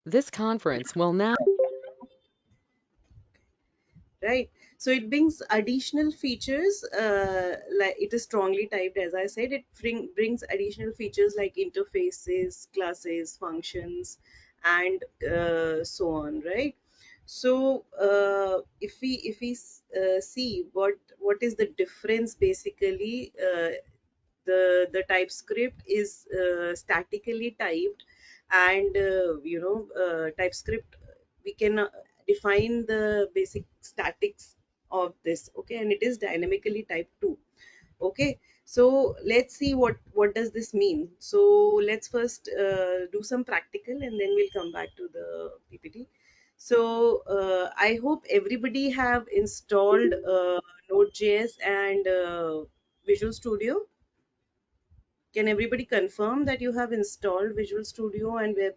This conference will now. Right. So it brings additional features, like it is strongly typed, as I said. It brings additional features like interfaces, classes, functions, and so on, right? So if we see what is the difference, basically, the TypeScript is statically typed, and TypeScript, we can define the basic statics of this, okay, and it is dynamically typed too. Okay, so let's see what does this mean. So let's first do some practical, and then we'll come back to the PPT. So I hope everybody have installed Node.js and Visual Studio. Can everybody confirm that you have installed Visual Studio and Web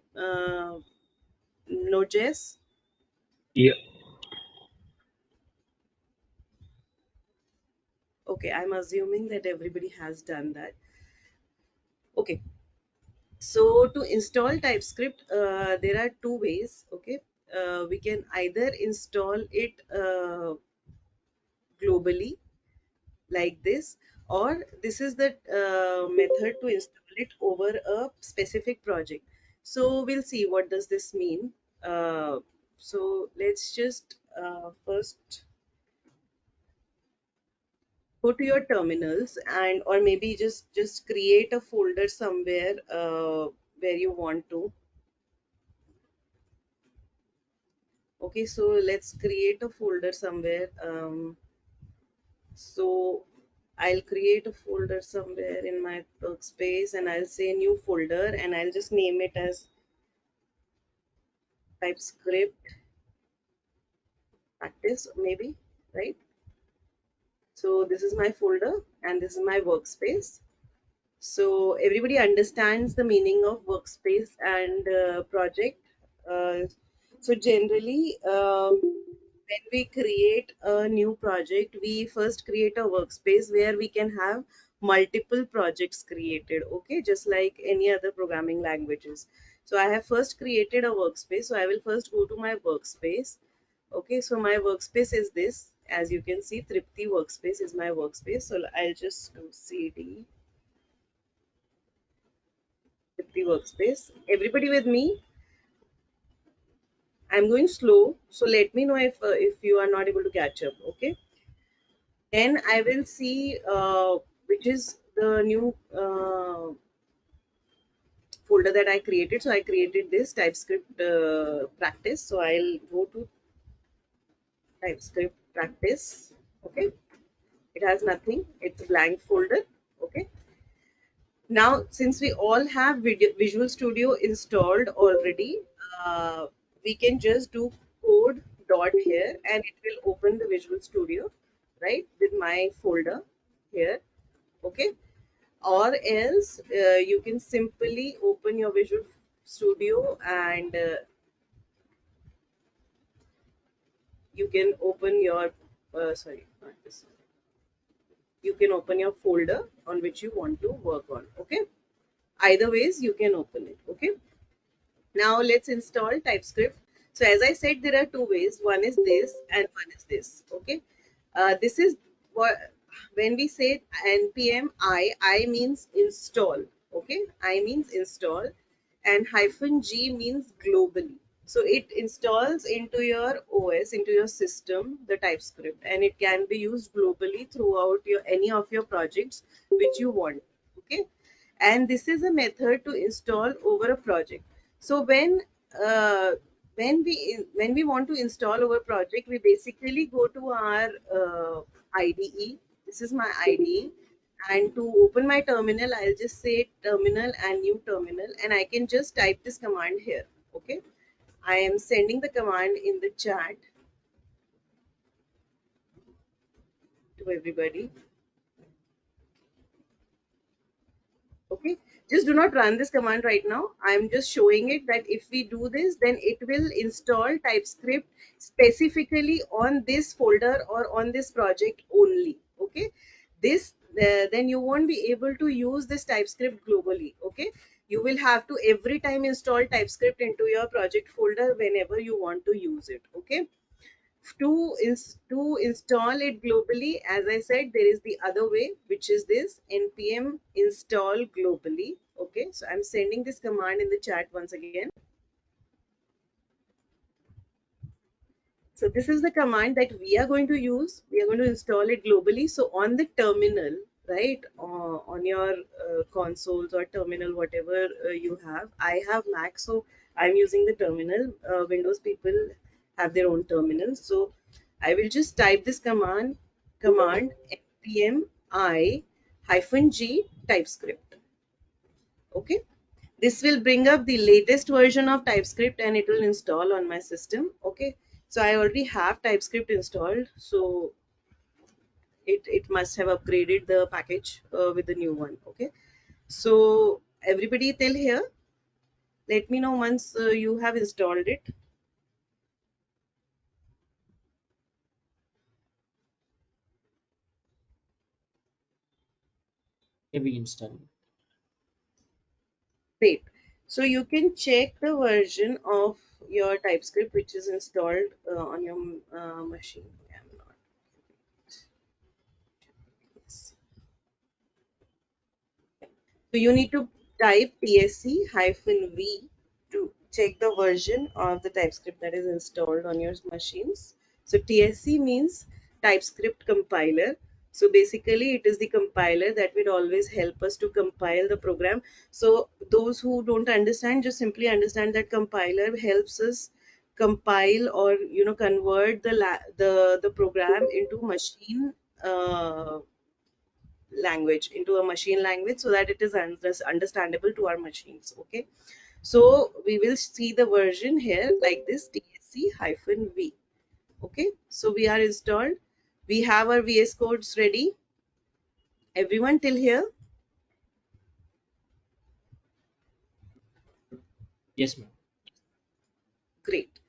Node.js? Yeah, Okay, I'm assuming that everybody has done that. Okay, so to install TypeScript, there are two ways. Okay, we can either install it globally like this, or this is the method to install it over a specific project. So we'll see what does this mean. So let's just first go to your terminals, and or maybe just create a folder somewhere where you want to. Okay, so let's create a folder somewhere. So I'll create a folder somewhere in my workspace, and I'll say new folder, and I'll just name it as TypeScript practice, maybe, right? So this is my folder and this is my workspace. So everybody understands the meaning of workspace and project. Uh, so generally, when we create a new project, we first create a workspace where we can have multiple projects created. Okay, just like any other programming languages. So I have first created a workspace. So I will first go to my workspace. Okay, so my workspace is this. As you can see, Tripti workspace is my workspace. So I'll just do CD Tripti workspace. Everybody with me? I'm going slow, so let me know if you are not able to catch up. Okay. Then I will see which is the new folder that I created. So I created this TypeScript practice. So I'll go to TypeScript practice. Okay. It has nothing. It's a blank folder. Okay. Now, since we all have Visual Studio installed already, we can just do code dot here, and it will open the Visual Studio, right, with my folder here. Okay. Or else you can simply open your Visual Studio, and you can open your sorry, not this. You can open your folder on which you want to work on. Okay. Either ways, you can open it. Okay. Now let's install TypeScript. So as I said, there are two ways. One is this and one is this. Okay. This is what, when we say npm I means install. Okay. I means install, and -g means globally. So it installs into your OS, into your system, the TypeScript, and it can be used globally throughout your any of your projects which you want. Okay, and this is a method to install over a project. So uh, when we want to install our project, we basically go to our IDE. This is my IDE, and to open my terminal, I'll just say terminal and new terminal, and I can just type this command here. Okay, I am sending the command in the chat to everybody. Okay, just do not run this command right now. I'm just showing it that if we do this, then it will install TypeScript specifically on this folder or on this project only. Okay, this then you won't be able to use this TypeScript globally. Okay, You will have to every time install TypeScript into your project folder whenever you want to use it. Okay. To install it globally, as I said, there is the other way, which is this npm install globally. Okay, so I'm sending this command in the chat once again. So this is the command that we are going to use. We are going to install it globally. So on the terminal, right, on your consoles or terminal, whatever you have. I have Mac, so I'm using the terminal. Windows people have their own terminal. So I will just type this command npm I hyphen g TypeScript. Okay. This will bring up the latest version of TypeScript and it will install on my system. Okay. So I already have TypeScript installed. So it must have upgraded the package with the new one. Okay. So everybody till here, let me know once you have installed it. Yeah, we install. Great. So you can check the version of your TypeScript which is installed on your machine. I'm not. Yes. So you need to type tsc-v to check the version of the TypeScript that is installed on your machines. So TSC means TypeScript compiler. So basically it is the compiler that will always help us to compile the program. So those who don't understand, just simply understand that compiler helps us compile or convert the program into machine language, into a machine language, so that it is understandable to our machines. Okay, so we will see the version here like this tsc-v. Okay, so we are installed. We have our VS codes ready. Everyone till here? Yes, ma'am. Great.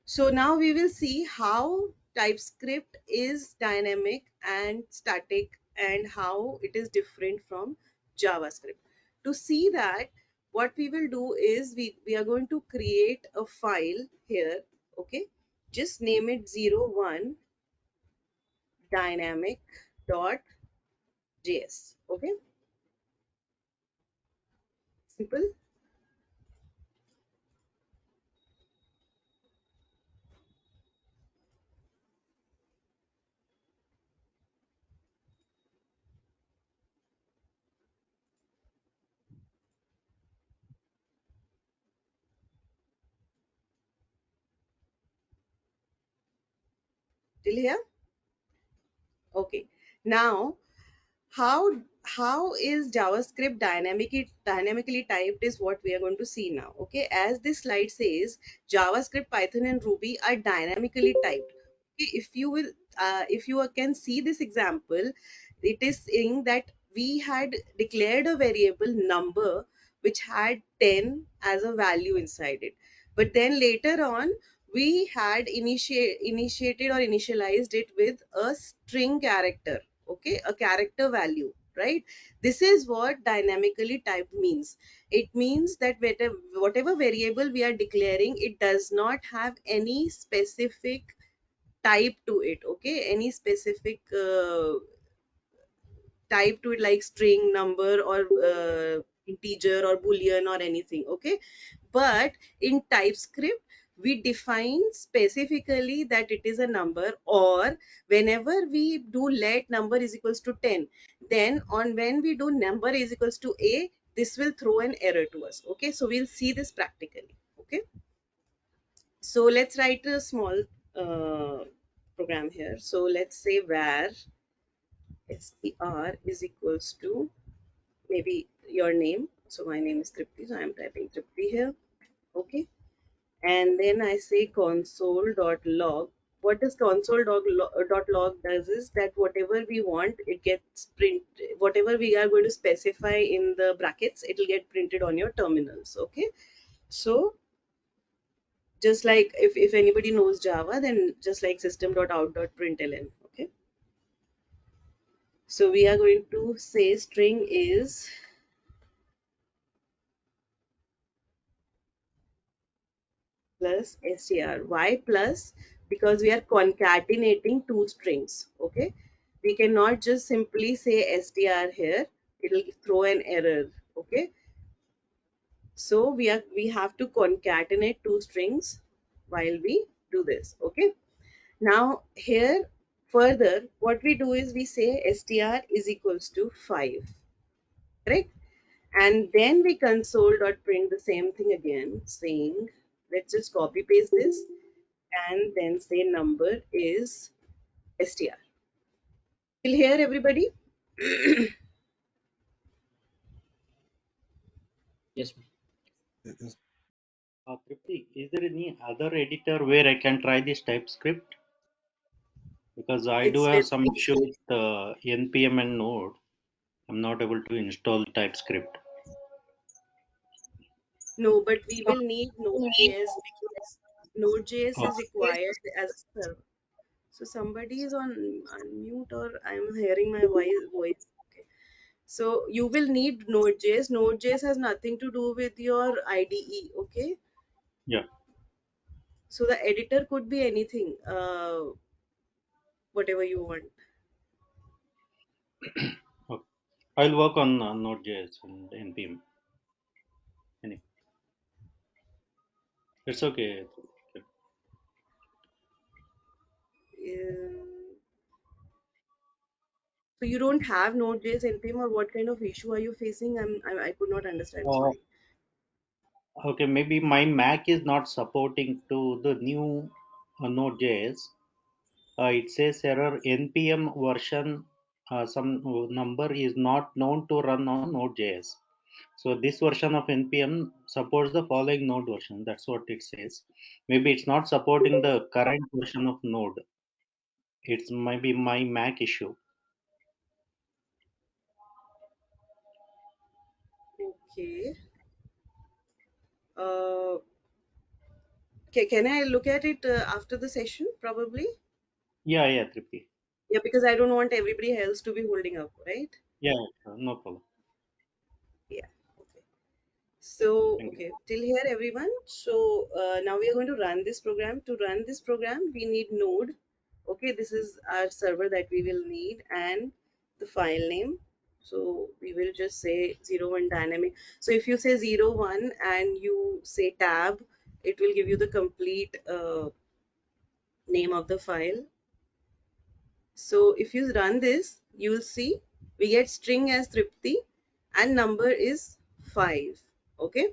So now we will see how TypeScript is dynamic and static and how it is different from JavaScript. To see that, what we will do is we are going to create a file here. Okay, just name it 01 dynamic.js. Okay, simple. Till here? Okay. Now how is JavaScript dynamically typed is what we are going to see now. Okay, as this slide says, JavaScript, Python, and Ruby are dynamically typed. Okay, if you can see this example, it is saying that we had declared a variable number which had 10 as a value inside it, but then later on we had initiated or initialized it with a string character. Okay, a character value, right? This is what dynamically typed means. It means that whatever variable we are declaring, it does not have any specific type to it. Okay, any specific type to it, like string, number, or integer or boolean or anything. Okay, but in TypeScript we define specifically that it is a number, or whenever we do let number is equals to 10, then on when we do number is equals to a, this will throw an error to us. Okay, so we'll see this practically. Okay, so let's write a small uh, program here. So let's say var str is equals to maybe your name. So my name is Tripti, so I'm typing Tripti here. Okay, and then I say console.log. What does console.log does is that whatever we want, it gets print. Whatever we are going to specify in the brackets, it will get printed on your terminals. Okay, so just like if anybody knows Java, then just like system.out.println. Okay, so we are going to say string is plus str. Why plus? Because we are concatenating two strings. Okay, we cannot just simply say str here, it'll throw an error. Okay, so we have to concatenate two strings while we do this. Okay, now here further what we do is we say str is equals to 5, correct? And then we console dot print the same thing again, saying, let's just copy paste this and then say number is str. Till here, everybody? Yes, ma'am. Tripti, is there any other editor where I can try this TypeScript? Because I do It's have very some issue with NPM and Node. I'm not able to install TypeScript. no, but we will need Node.js because Node.js Oh, is required as a server. So somebody is on mute or I'm hearing my voice. Okay. So you will need Node.js. Node.js has nothing to do with your IDE. Okay. yeah. So the editor could be anything, whatever you want. Okay. I'll work on Node.js and NPM. Anyway, it's okay. Uh, so you don't have Node.js npm, or what kind of issue are you facing? I could not understand. Uh, Sorry. okay, maybe my Mac is not supporting to the new Node.js. It says error npm version some number is not known to run on Node.js. So this version of npm supports the following Node version. That's what it says. Maybe it's not supporting the current version of Node. It's maybe my Mac issue. Okay. Uh, can I look at it after the session? Probably. Yeah, yeah, Tripti. Yeah, because I don't want everybody else to be holding up, right? Yeah, sure, no problem. Yeah. Okay. So, Thank you. okay, till here, everyone. So now we are going to run this program. To run this program, we need Node. Okay, this is our server that we will need, and the file name. So we will just say 01 dynamic. So if you say 01 and you say tab, it will give you the complete name of the file. So if you run this, you will see we get string as Tripti and number is 5. Okay.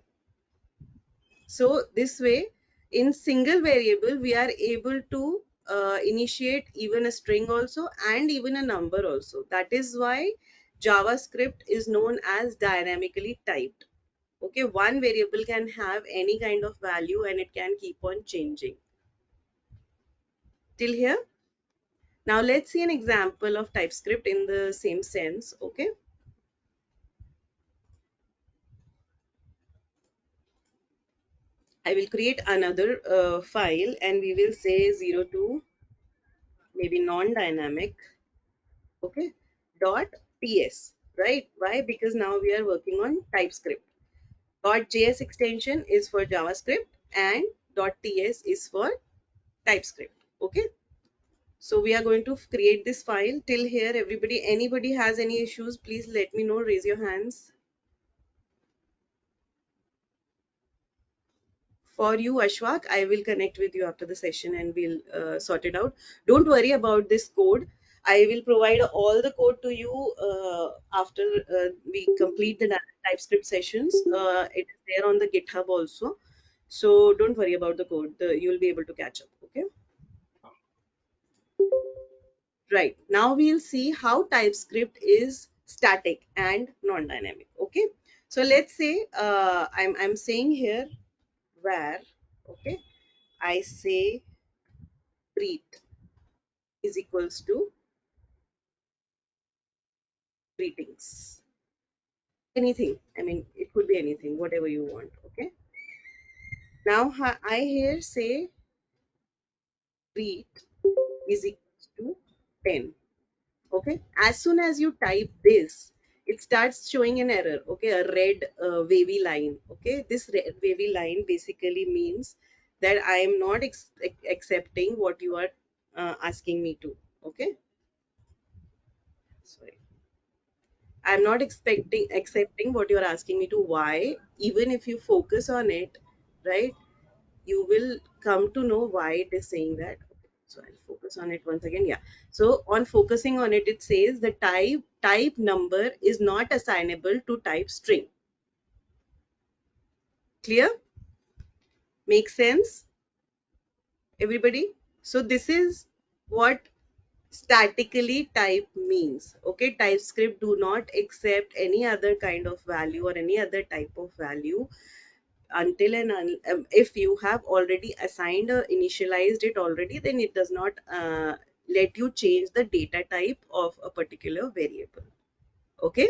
So this way, in single variable, we are able to initiate even a string also and even a number also. That is why JavaScript is known as dynamically typed. Okay, one variable can have any kind of value and it can keep on changing. Till here? Now let's see an example of TypeScript in the same sense. Okay, I will create another file and we will say 02, maybe non-dynamic. Okay, dot ts, right? Why? Because now we are working on TypeScript. Dot js extension is for JavaScript and dot ts is for TypeScript. Okay, so we are going to create this file. Till here, everybody, anybody has any issues, please let me know, raise your hands. For you, Ashwak, I will connect with you after the session and we'll sort it out. Don't worry about this code. I will provide all the code to you after we complete the TypeScript sessions. It is there on the GitHub also. So don't worry about the code. You'll be able to catch up. Okay. Right. Now we'll see how TypeScript is static and non-dynamic. Okay. So let's say I'm saying here where, okay, I say greet is equals to greetings. Anything. I mean, it could be anything, whatever you want. Okay. Now I here say greet is equals to 10. Okay. As soon as you type this, it starts showing an error. Okay. A red wavy line. Okay. This red wavy line basically means that I am not accepting what you are asking me to. Okay, sorry, I'm not expecting accepting what you're asking me to. Why? Even if you focus on it, right, you will come to know why it is saying that. Okay, so I'll focus on it once again. Yeah. So on focusing on it, it says the type number is not assignable to type string. Clear? Makes sense, everybody? So this is what statically type means. Okay, TypeScript do not accept any other kind of value or any other type of value until if you have already assigned or initialized it already, then it does not let you change the data type of a particular variable. Okay,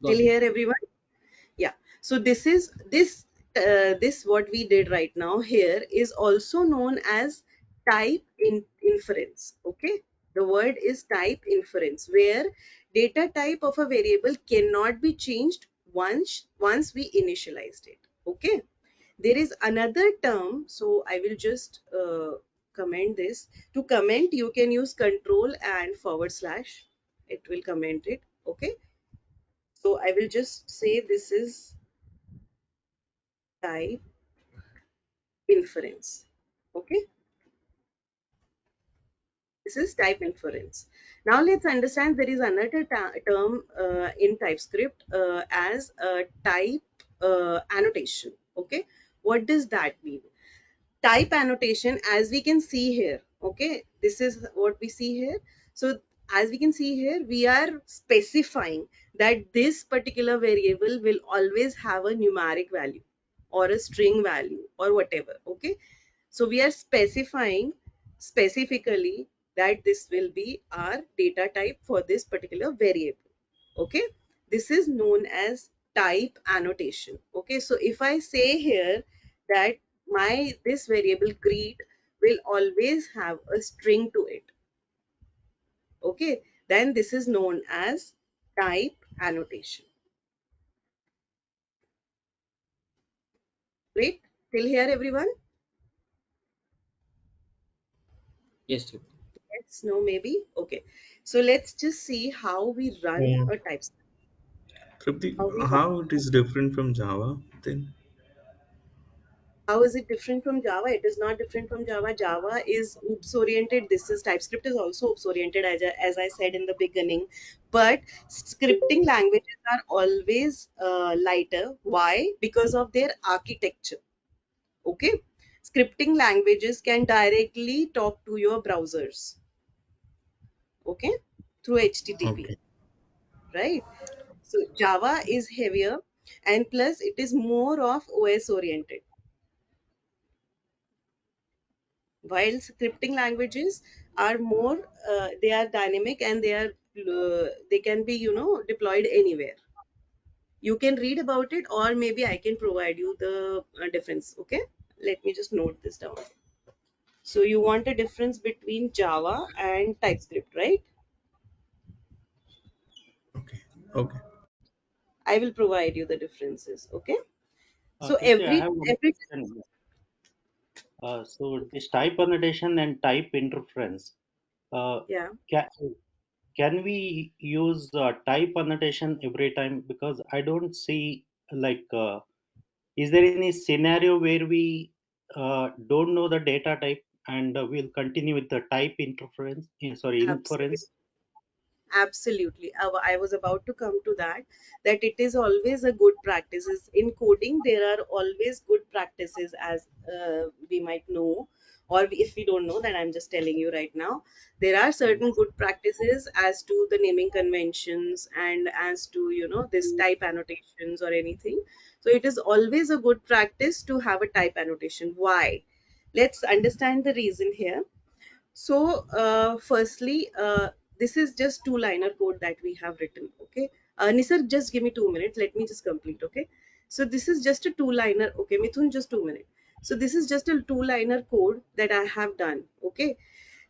till Got it. here everyone? Yeah. So this what we did right now here is also known as type inference. Okay, the word is type inference, where data type of a variable cannot be changed once we initialized it. Okay, there is another term, so I will just comment this. To comment, you can use control and forward slash, it will comment it. Okay, so I will just say this is type inference. Okay, this is type inference. Now let's understand there is another term in TypeScript as a type annotation. Okay, what does that mean? Type annotation, as we can see here, okay, this is what we see here. So as we can see here, we are specifying that this particular variable will always have a numeric value or a string value or whatever. Okay, so we are specifying specifically that this will be our data type for this particular variable. Okay, this is known as type annotation. Okay, so if I say here that my this variable greet will always have a string to it, okay, then this is known as type annotation. Great, till here everyone? Yes, Tripti. Yes, no, maybe. Okay, so let's just see how we run Uh, a type, Tripti, how we run. how it is different from Java then? How is it different from Java? It is not different from Java. Java is oops oriented. This is TypeScript is also oops oriented, as I said in the beginning. But scripting languages are always lighter. Why? Because of their architecture. Okay. Scripting languages can directly talk to your browsers. Okay. Through HTTP. Okay, Right. So Java is heavier, and plus it is more of OS oriented, while scripting languages are more they are dynamic, and they can be deployed anywhere. You can read about it, or maybe I can provide you the difference. Okay, let me just note this down. So you want a difference between Java and TypeScript, right? okay, okay. I will provide you the differences. Okay, so Tripti, I have one every question. So this type annotation and type interference, uh, yeah, can, can we use type annotation every time? Because I don't see like, is there any scenario where we don't know the data type and we'll continue with the type interference? Sorry, absolutely. inference. Absolutely. I was about to come to that, that it is always a good practices. In coding, there are always good practices, as we might know, or if we don't know, then I'm just telling you right now. There are certain good practices as to the naming conventions and as to, this type annotations or anything. So it is always a good practice to have a type annotation. Why? Let's understand the reason here. So, firstly, this is just two-liner code that we have written. Okay, Nisar, just give me 2 minutes. Let me just complete. Okay, so this is just a two-liner. Okay, Mithun, just 2 minutes. So this is just a two-liner code that I have done. Okay,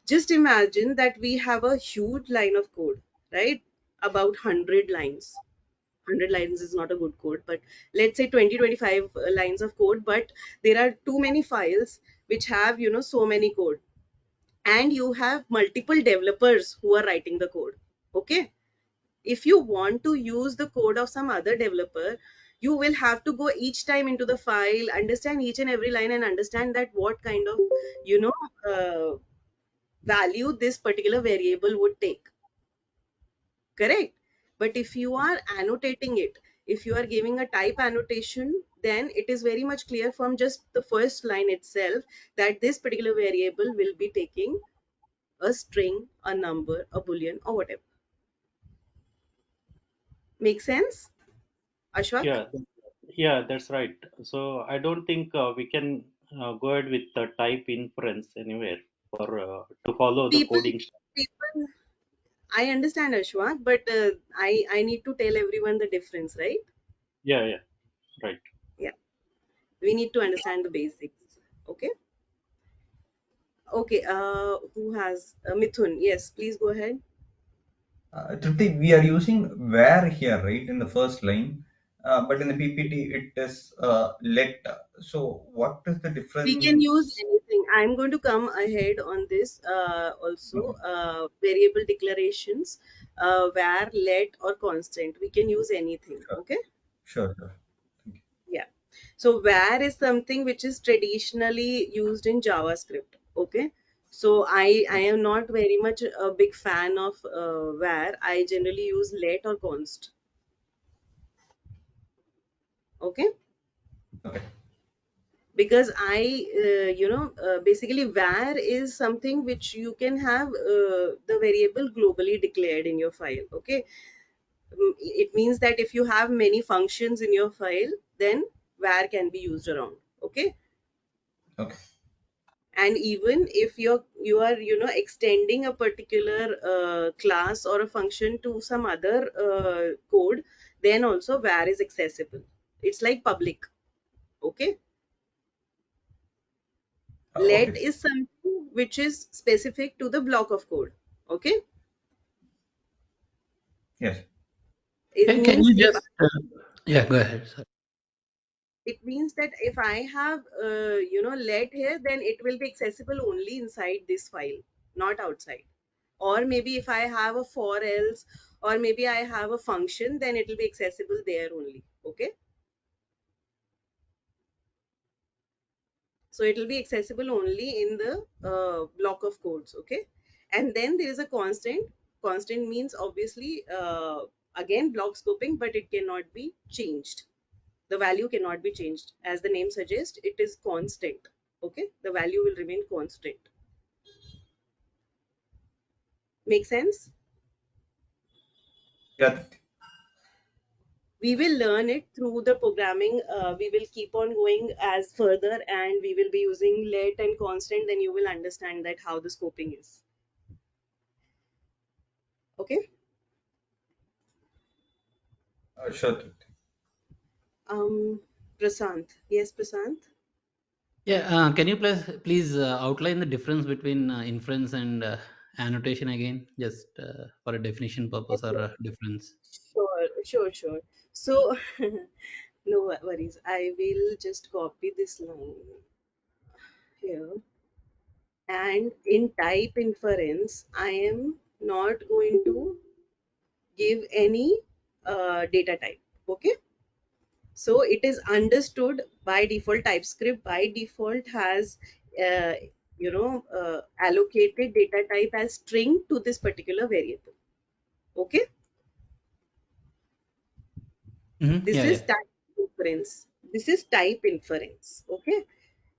just imagine that we have a huge line of code, right? About 100 lines. 100 lines is not a good code, but let's say 20 25 lines of code, but there are too many files which have, so many code, and you have multiple developers who are writing the code. Okay, if you want to use the code of some other developer, you will have to go each time into the file, understand each and every line, and understand that what kind of, you know uh, value this particular variable would take. Correct. But if you are annotating it, if you are giving a type annotation, then it is very much clear from just the first line itself that this particular variable will be taking a string, a number, a boolean, or whatever. Make sense, Ashwak? Yeah, yeah, that's right. So I don't think we can go ahead with the type inference anywhere for to follow the people coding. people I understand, Ashwak, but I need to tell everyone the difference, right? Yeah, yeah, right. Yeah, we need to understand the basics. Okay. Okay, who has Mithun? Yes, please go ahead. Tripti, we are using where here, right, in the first line, but in the PPT it is let. So, what is the We can use difference? anything. I'm going to come ahead on this also. Okay, Variable declarations, where, let, or constant. We can use anything. sure, Okay. sure, sure. Thank you. Yeah. So where is something which is traditionally used in JavaScript. Okay. So I am not very much a big fan of where. I generally use let or const. Okay. Okay, Because basically where is something which you can have the variable globally declared in your file. Okay. It means that if you have many functions in your file, then where can be used around. Okay. okay, And even if you are extending a particular class or a function to some other code, then also where is accessible. It's like public. Okay. Let okay. is something which is specific to the block of code. Okay. Yes. It Can means you if just yeah, go ahead. Sorry. it means that if I have let here, then it will be accessible only inside this file, not outside. Or maybe if I have a for else, or maybe I have a function, then it will be accessible there only. Okay. So it will be accessible only in the block of codes. Okay. And then there is a constant. Constant means obviously again block scoping, but it cannot be changed. The value cannot be changed. As the name suggests, it is constant. Okay. The value will remain constant. Make sense? Yeah. We will learn it through the programming. We will keep on going as further, and we will be using let and constant. Then you will understand that how the scoping is. Okay. Sure, Tripti. um Prasant. Yes, Prasant. Yeah, can you please outline the difference between inference and annotation again, just for a definition purpose or Okay. a difference? Sure. So no worries, I will just copy this line here. And in type inference, I am not going to give any data type. Okay. So it is understood by default. Typescript by default has uh, allocated data type as string to this particular variable. Okay. This Yeah, is yeah. type inference. This is type inference. Okay.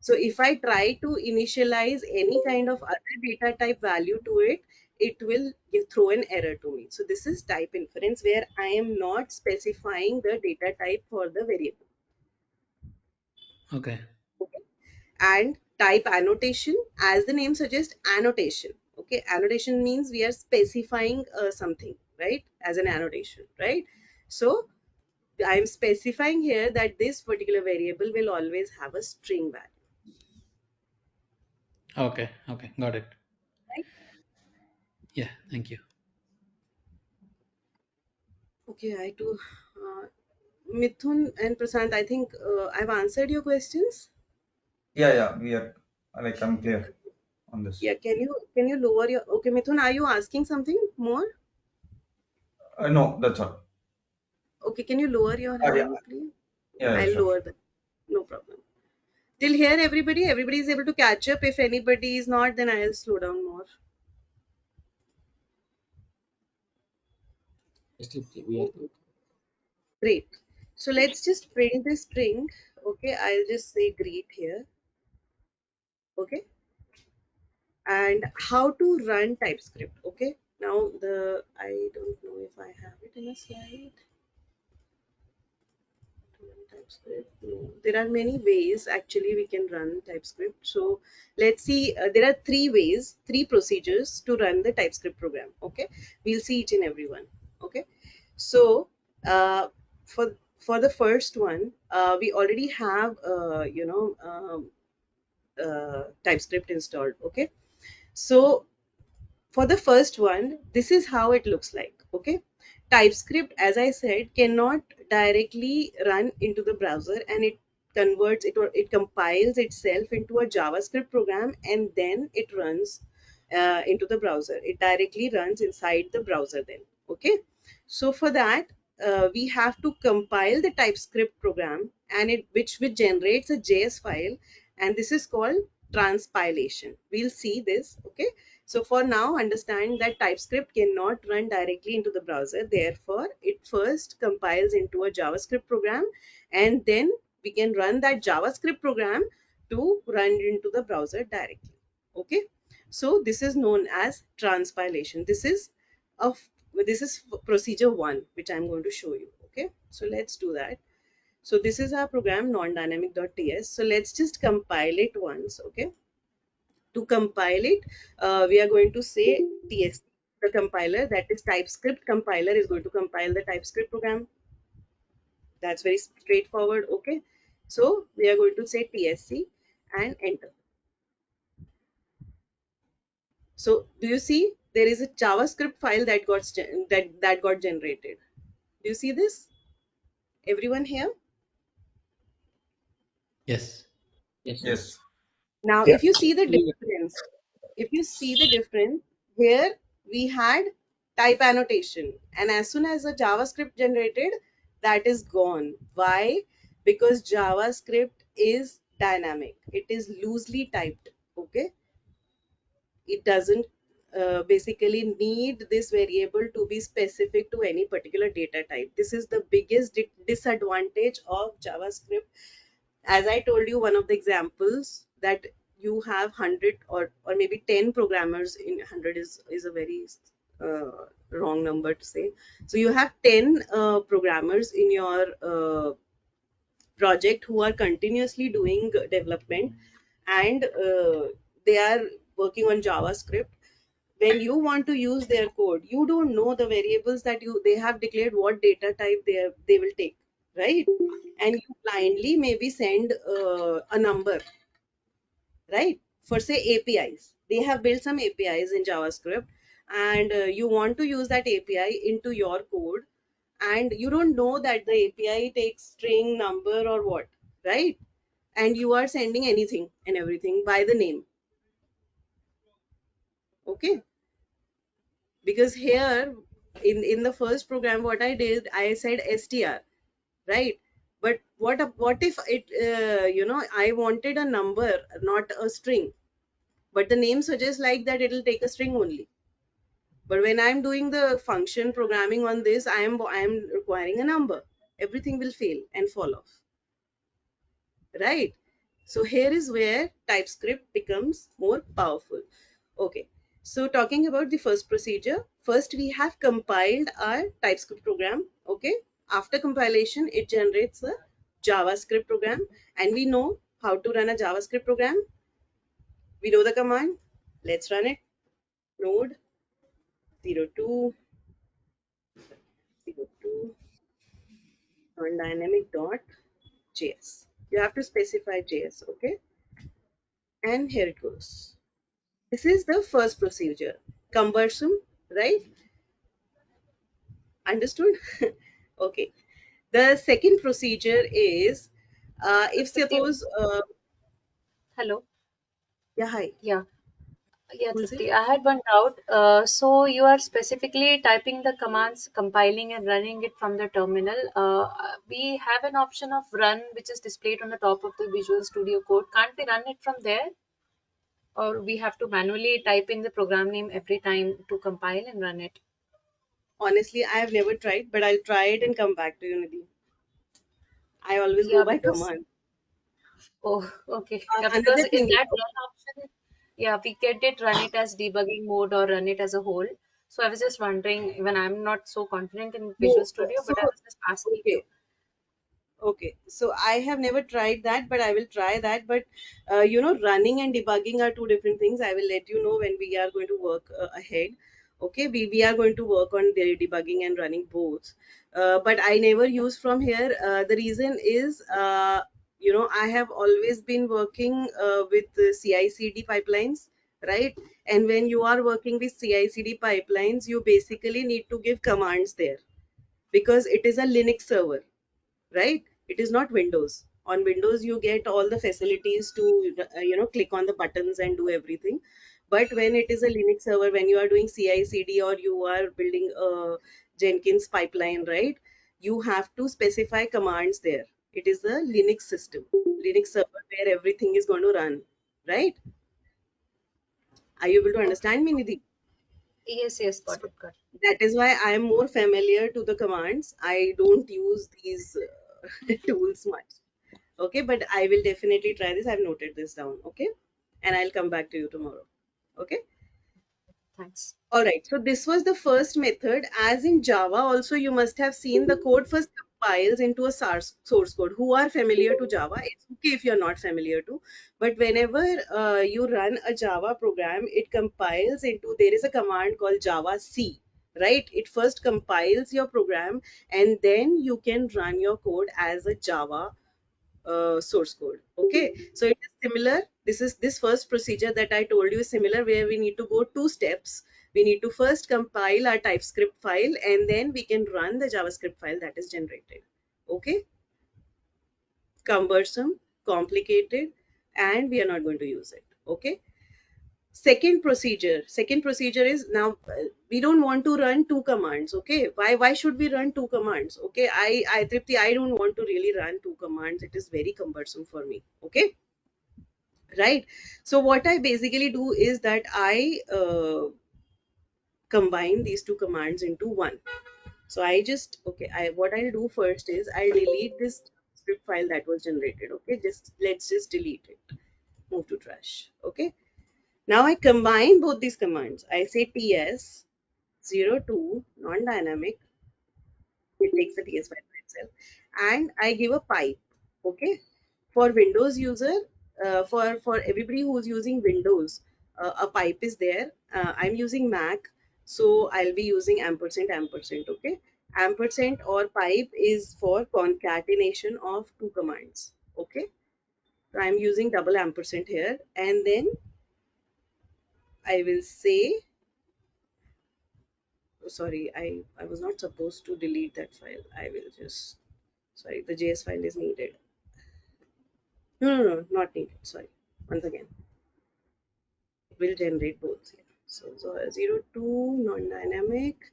So if I try to initialize any kind of other data type value to it, it will throw an error to me. So this is type inference where I am not specifying the data type for the variable. Okay. Okay. And type annotation, as the name suggests, annotation. Okay. Annotation means we are specifying something, right, as an annotation, right? So I'm specifying here that this particular variable will always have a string value, Okay. Okay. Got it. right? Yeah. Thank you. Okay, I too Mithun and Prasant, I think I've answered your questions. Yeah, we are like I'm clear on this. Yeah, can you lower your, okay, Mithun, are you asking something more? No, that's all. Okay, can you lower your Yeah, hand, please? yeah, I'll sure. lower them. No problem. Till here, everybody is able to catch up. If anybody is not, then I'll slow down more. Great. So let's just print this string. Okay, I'll just say greet here. Okay, and how to run TypeScript. Okay, now I don't know if I have it in a slide. To run TypeScript. No. There are many ways actually we can run TypeScript. So let's see. There are three ways, three procedures to run the TypeScript program. Okay, we'll see each and every one. Okay, so for the first one, we already have TypeScript installed. Okay, so for the first one, this is how it looks like. Okay, TypeScript, as I said, cannot directly run into the browser, and it converts it, or it compiles itself into a JavaScript program, and then it runs into the browser. It directly runs inside the browser then. Okay, so for that, we have to compile the TypeScript program, and which generates a JS file, and this is called transpilation. We'll see this. Okay, so for now, understand that TypeScript cannot run directly into the browser. Therefore, it first compiles into a JavaScript program, and then we can run that JavaScript program to run into the browser directly. Okay. So this is known as transpilation. A this is procedure one, which I'm going to show you. Okay. So let's do that. So this is our program non-dynamic.ts. So let's just compile it once. Okay. To compile it, we are going to say TSC. The compiler, that is TypeScript compiler, is going to compile the TypeScript program. That's very straightforward. Okay, so we are going to say TSC and enter. So do you see there is a JavaScript file that got generated? Do you see this? Everyone here? Yes. Yes. Now, Yeah. if you see the difference, if you see the difference, here we had type annotation, and as soon as the JavaScript generated, that is gone. Why? Because JavaScript is dynamic. It is loosely typed. Okay, it doesn't basically need this variable to be specific to any particular data type. This is the biggest disadvantage of JavaScript. As I told you, one of the examples that you have 100 or maybe 10 programmers in 100 is a very wrong number to say. So you have 10 programmers in your project who are continuously doing development, and they are working on JavaScript. When you want to use their code, you don't know the variables that they have declared, what data type they will take, right? And you blindly maybe send a number, right? For say APIs, they have built some APIs in JavaScript, and you want to use that API into your code, and you don't know that the API takes string, number, or what, right? And you are sending anything and everything by the name. Okay, because here in the first program, what I did, I said str, right? But what if it I wanted a number, not a string, but the name suggests like that it'll take a string only. But when I'm doing the function programming on this, I am requiring a number. Everything will fail and fall off, right? So here is where TypeScript becomes more powerful. Okay, so talking about the first procedure, first we have compiled our TypeScript program. Okay, after compilation, it generates a JavaScript program, and we know how to run a JavaScript program. We know the command. Let's run it. Node 02 on dynamic.js. You have to specify JS, okay? And here it goes. This is the first procedure. Cumbersome, right? Understood? Okay. The second procedure is if Trupti, suppose, hello. yeah, hi, Yeah, yeah, who is it? Trupti. I had one doubt. So you are specifically typing the commands, compiling and running it from the terminal. We have an option of run, which is displayed on the top of the Visual Studio Code. Can't we run it from there? Or we have to manually type in the program name every time to compile and run it? Honestly, I have never tried, but I'll try it and come back to you, Nidhi. I always go Yeah, by because command. oh, okay. Yeah, because Another in thing, that run option, yeah, we get it run it as debugging mode or run it as a whole. So I was just wondering, when I'm not so confident in Visual no, Studio, so but I was just asking you. okay. Okay, so I have never tried that, but I will try that. But running and debugging are two different things. I will let you know when we are going to work ahead. Okay, we are going to work on the debugging and running both. But I never use from here. The reason is, I have always been working with CI/CD pipelines, right? And when you are working with CI/CD pipelines, you basically need to give commands there because it is a Linux server, right? It is not Windows. On Windows you get all the facilities to click on the buttons and do everything. But when it is a Linux server, when you are doing CI/CD or you are building a Jenkins pipeline, right, you have to specify commands there. It is a Linux system, Linux server, where everything is going to run, right? Are you able to Okay. understand me, Nidhi? Yes, yes, got So it, got it. that is why I am more familiar to the commands. I don't use these tools much. Okay, but I will definitely try this. I've noted this down. Okay, and I'll come back to you tomorrow. Okay. Thanks. All right. So this was the first method. As in Java, also you must have seen the code first compiles into a source code. Who are familiar to Java? It's okay if you're not familiar to, but whenever you run a Java program, it compiles into, there is a command called Java C, right? It first compiles your program and then you can run your code as a Java source code. Okay, so it is similar. This first procedure that I told you is similar, where we need to go two steps. We need to first compile our TypeScript file and then we can run the JavaScript file that is generated. Okay, cumbersome, complicated, and we are not going to use it. Okay. Second procedure is now, we don't want to run two commands. Okay, why should we run two commands? Okay, I Tripti, I don't want to really run two commands. It is very cumbersome for me. Okay, right? So what I basically do is that I combine these two commands into one. So I just, okay, I what I'll do first is I'll delete this script file that was generated. Okay, let's just delete it, move to trash. Okay, now I combine both these commands. I say ts 02 non-dynamic, it takes the ts file by itself, and I give a pipe. Okay, for Windows user, for everybody who's using Windows, a pipe is there. I'm using Mac, so I'll be using ampersand ampersand. Okay, ampersand or pipe is for concatenation of two commands. Okay, so I'm using double ampersand here, and then I will say, oh, sorry, I was not supposed to delete that file. I will just, sorry, the JS file is needed. No, not needed. Sorry. Once again, it will generate both here. So 02 non-dynamic.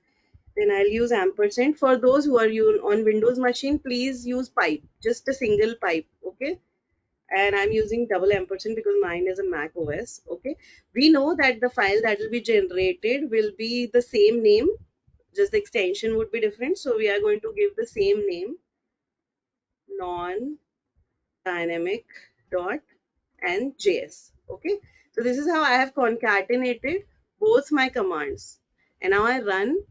Then I'll use ampersand. For those who are on Windows machine, please use pipe, just a single pipe. Okay. And I'm using double ampersand because mine is a Mac OS. Okay. We know that the file that will be generated will be the same name, just the extension would be different. So we are going to give the same name, non-dynamic dot and js. Okay, so this is how I have concatenated both my commands, and now I run.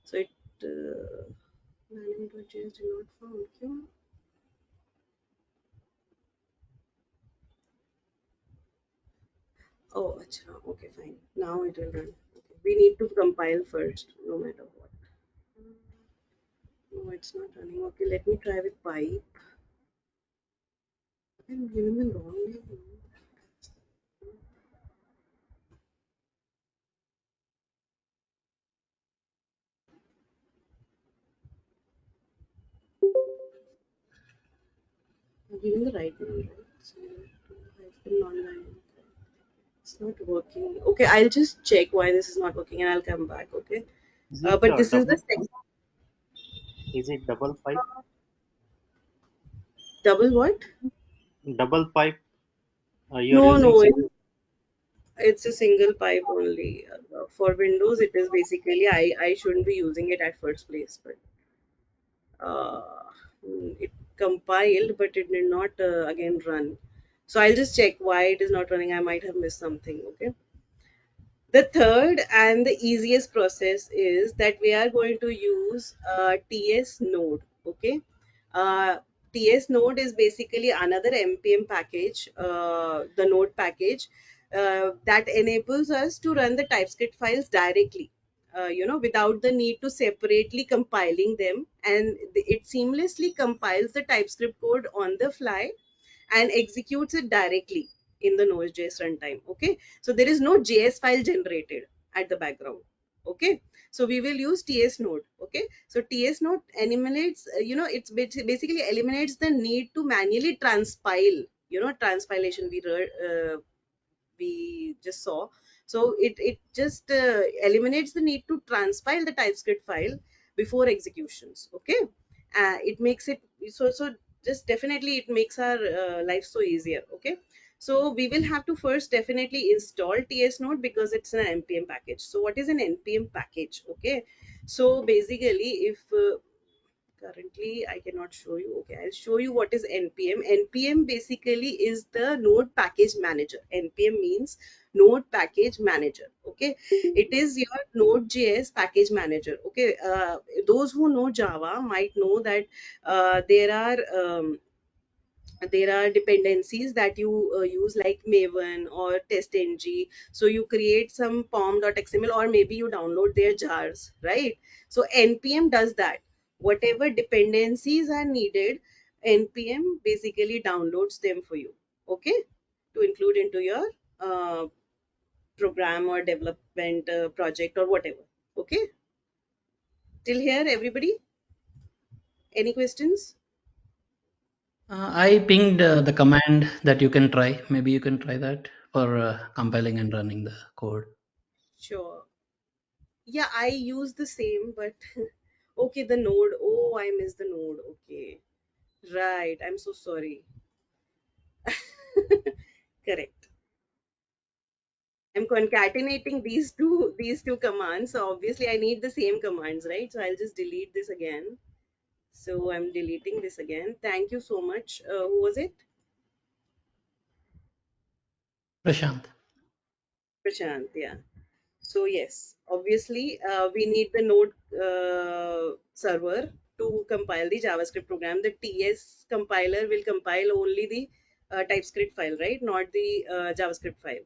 So it dynamic.js did not found. Kyun? Oh, acha. Okay, fine. Now it will run. Okay. We need to compile first, no matter what. No, it's not running. Okay, let me try with pipe. I'm giving the wrong name. filling the right one, right? So, hyphen non-line. It's not working. Okay, I'll just check why this is not working and I'll come back. Okay. Is it But this is the double second. pipe? Is it double pipe? Double what? Double pipe. You're No, using no, single. it's a single pipe only. For Windows, it is basically I shouldn't be using it at first place, but uh, it compiled, but it did not again run. So I'll just check why it is not running. I might have missed something. Okay. The third and the easiest process is that we are going to use TS node. Okay. Uh, TS node is basically another npm package, the node package that enables us to run the TypeScript files directly. Without the need to separately compiling them, and it seamlessly compiles the TypeScript code on the fly and executes it directly in the Node.js runtime. Okay, so there is no JS file generated at the background. Okay, so we will use TS node. Okay, so TS node eliminates, it's basically eliminates the need to manually transpile. Transpilation we just saw. So it just eliminates the need to transpile the TypeScript file before executions. Okay, it makes it so just definitely it makes our life so easier. Okay, so we will have to first definitely install TS node because it's an npm package. So what is an npm package? Okay, so basically if currently I cannot show you. Okay, I'll show you what is npm. Npm basically is the node package manager. Npm means node package manager. Okay, it is your node.js package manager. Okay, those who know Java might know that there are dependencies that you use like maven or testng. So you create some pom.xml or maybe you download their jars, right? So npm does that. Whatever dependencies are needed, npm basically downloads them for you. Okay, to include into your uh, program or development project or whatever. Okay, till here everybody, any questions? I pinged the command that you can try. Maybe you can try that for compiling and running the code. Sure. Yeah, I use the same, but okay, the node. Oh, I missed the node. Okay. Right. I'm so sorry. Correct. I'm concatenating these two commands. So obviously I need the same commands, right? So I'll just delete this again. So I'm deleting this again. Thank you so much. Who was it? Prashant. Prashant. Yeah. So yes, obviously we need the node server to compile the JavaScript program. The TS compiler will compile only the TypeScript file, right? Not the JavaScript file.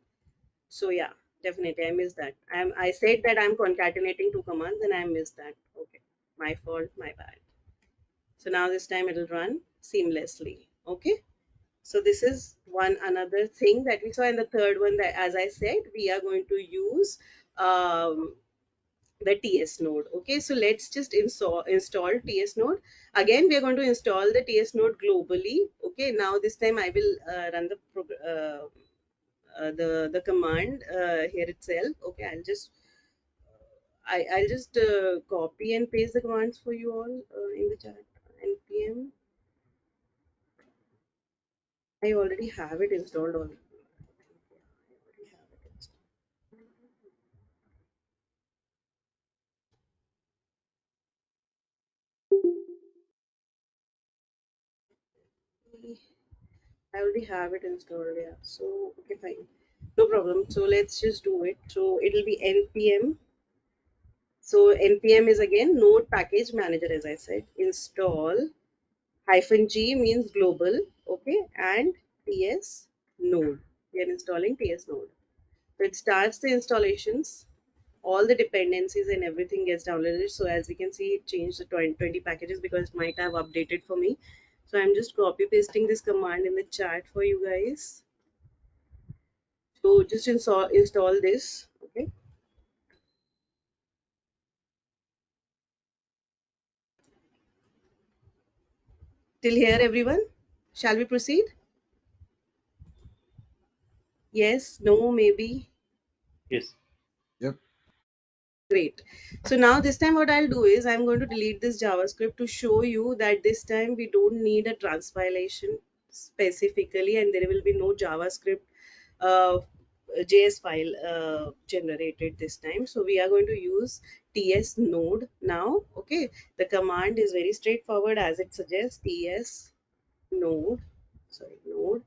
So yeah, definitely I missed that. I said that I'm concatenating two commands and I missed that. Okay, my fault, my bad. So now this time it'll run seamlessly. Okay. So this is one another thing that we saw. And the third one that, as I said, we are going to use the TS node. Okay, so let's just install TS node. Again, we are going to install the TS node globally. Okay, now this time I will run the command here itself. Okay, I'll just copy and paste the commands for you all in the chat. npm. I already have it installed already. I already have it installed. I already have it installed, yeah. So, okay, fine. No problem. So let's just do it. So it'll be npm. So npm is again node package manager, as I said. Install -g means global, okay, and ts node. We are installing ts node. So it starts the installations. All the dependencies and everything gets downloaded. So as we can see, it changed the 20 packages because it might have updated for me. So I'm just copy pasting this command in the chat for you guys. So just install this. Okay. Till here, everyone. Shall we proceed? Yes, no, maybe. Yes. Yep. Great. So now this time what I'll do is I'm going to delete this JavaScript to show you that this time we don't need a transpilation specifically, and there will be no JavaScript uh, JS file generated this time. So we are going to use TS node now. Okay. The command is very straightforward as it suggests, TS node, node,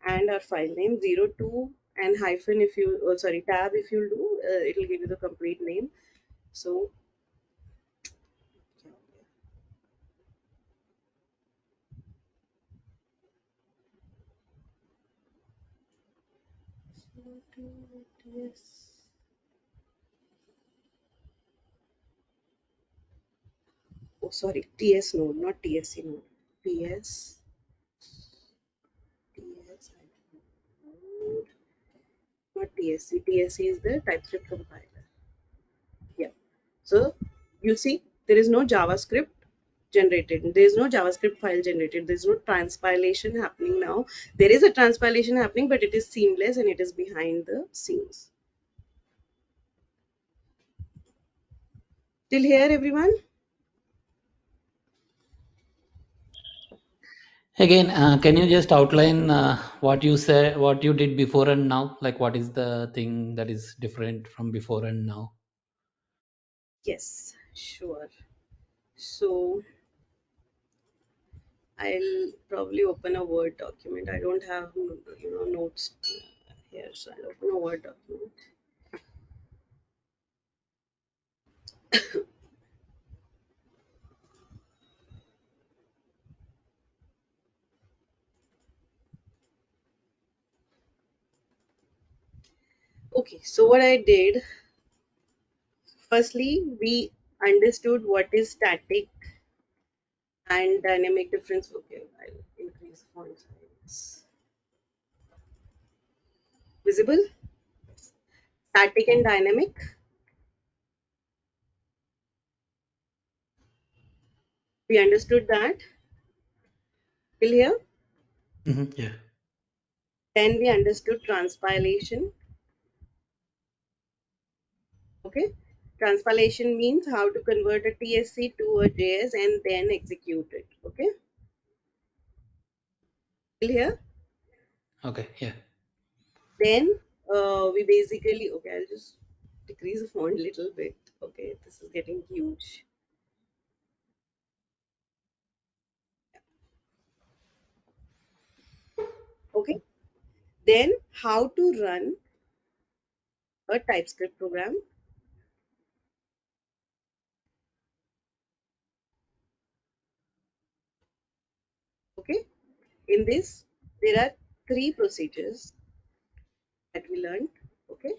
and our file name 02 and hyphen if you, oh, sorry, tab if you do, it will give you the complete name. So oh, sorry, TS node, not TSC node. TS, TS node, not TSC. TSC is the TypeScript compiler. Yeah. So you see, there is no JavaScript generated. There is no JavaScript file generated. There is no transpilation happening now. There is a transpilation happening, but it is seamless and it is behind the scenes. Till here, everyone? Again, can you just outline what you said, what you did before and now? Like, what is the thing that is different from before and now? Yes, sure. So I'll probably open a Word document. I don't have notes here, so I'll open a Word document. Okay, so what I did, firstly, we understood what is static and dynamic difference. Okay, I'll increase font size. Visible? Static and dynamic. We understood that till here. Yeah. Then we understood transpilation. Okay. Transpilation means how to convert a TSC to a JS and then execute it. Okay. Till here. Okay. Yeah. Then we basically, okay, I'll just decrease the font a little bit. Okay, this is getting huge. Okay. Then how to run a TypeScript program. Okay. In this, there are three procedures that we learned. Okay.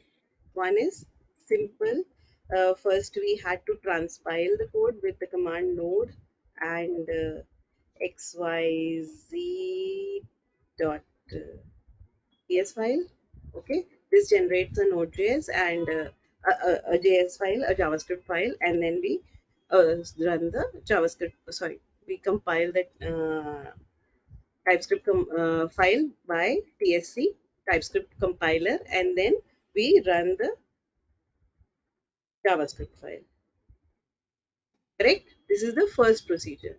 One is simple. First, we had to transpile the code with the command node and xyz dot ps file. Okay, this generates a Node.js and a JS file, a JavaScript file, and then we run the JavaScript. Sorry, we compile that TypeScript file by TSC TypeScript compiler, and then we run the JavaScript file. Correct? This is the first procedure.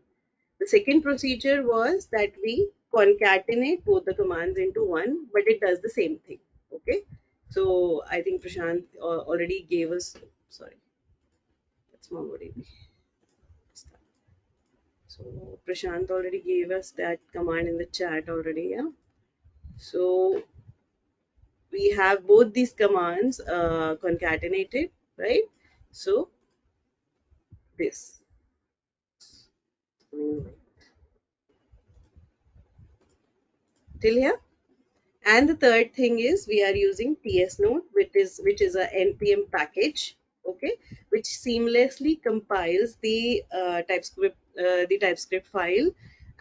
The second procedure was that we concatenate both the commands into one, but it does the same thing. Okay. So I think Prashant already gave us, sorry, that's MongoDB. So Prashant already gave us that command in the chat already. Yeah. So we have both these commands concatenated, right? So this. Till here? And the third thing is we are using TS node, which is a npm package, okay, which seamlessly compiles the TypeScript file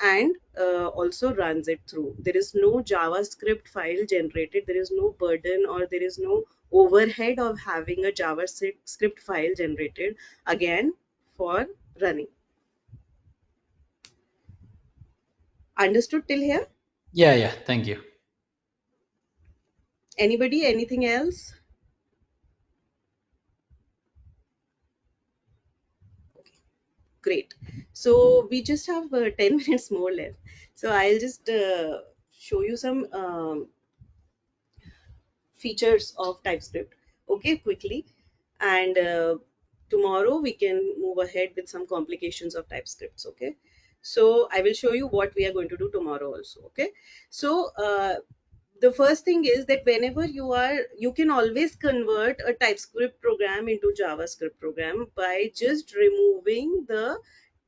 and also runs it through. There is no JavaScript file generated. There is no burden or there is no overhead of having a JavaScript file generated again for running. Understood till here? Yeah, yeah. Thank you. Anybody? Anything else? Great. So we just have 10 minutes more left. So I'll just show you some features of TypeScript, okay, quickly. And tomorrow we can move ahead with some complications of TypeScripts, okay. So I will show you what we are going to do tomorrow also, okay. So the first thing is that whenever you can always convert a TypeScript program into JavaScript program by just removing the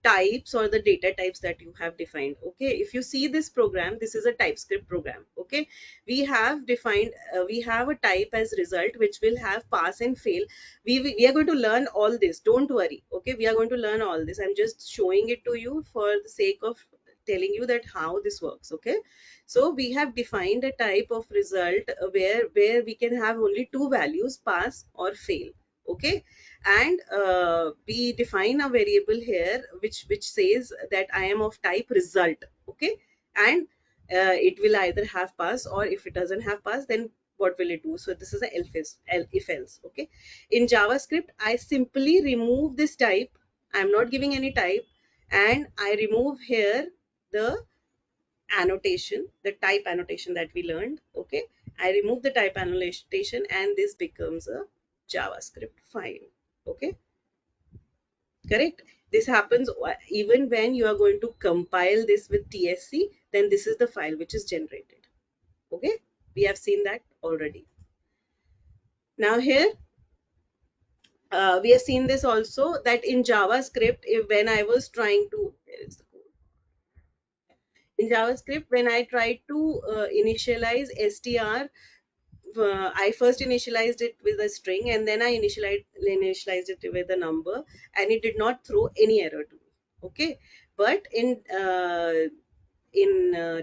types or the data types that you have defined, okay. If you see this program, this is a TypeScript program, okay. We have defined we have a type as result which will have pass and fail. We are going to learn all this, don't worry, okay. We are going to learn all this. I'm just showing it to you for the sake of telling you that how this works, okay. So we have defined a type of result where we can have only two values, pass or fail, okay. And we define a variable here which says that I am of type result, okay. And it will either have pass, or if it doesn't have pass, then what will it do? So this is a if else, okay. In JavaScript, I simply remove this type. I'm not giving any type, and I remove here the annotation, the type annotation that we learned, okay. I remove the type annotation, and this becomes a JavaScript file, okay. Correct. This happens even when you are going to compile this with TSC, then this is the file which is generated, okay. We have seen that already. Now here we have seen this also, that in JavaScript, if when I was trying to, where is the code? In JavaScript, when I tried to initialize str, I first initialized it with a string, and then I initialized it with a number, and it did not throw any error to me, okay. But in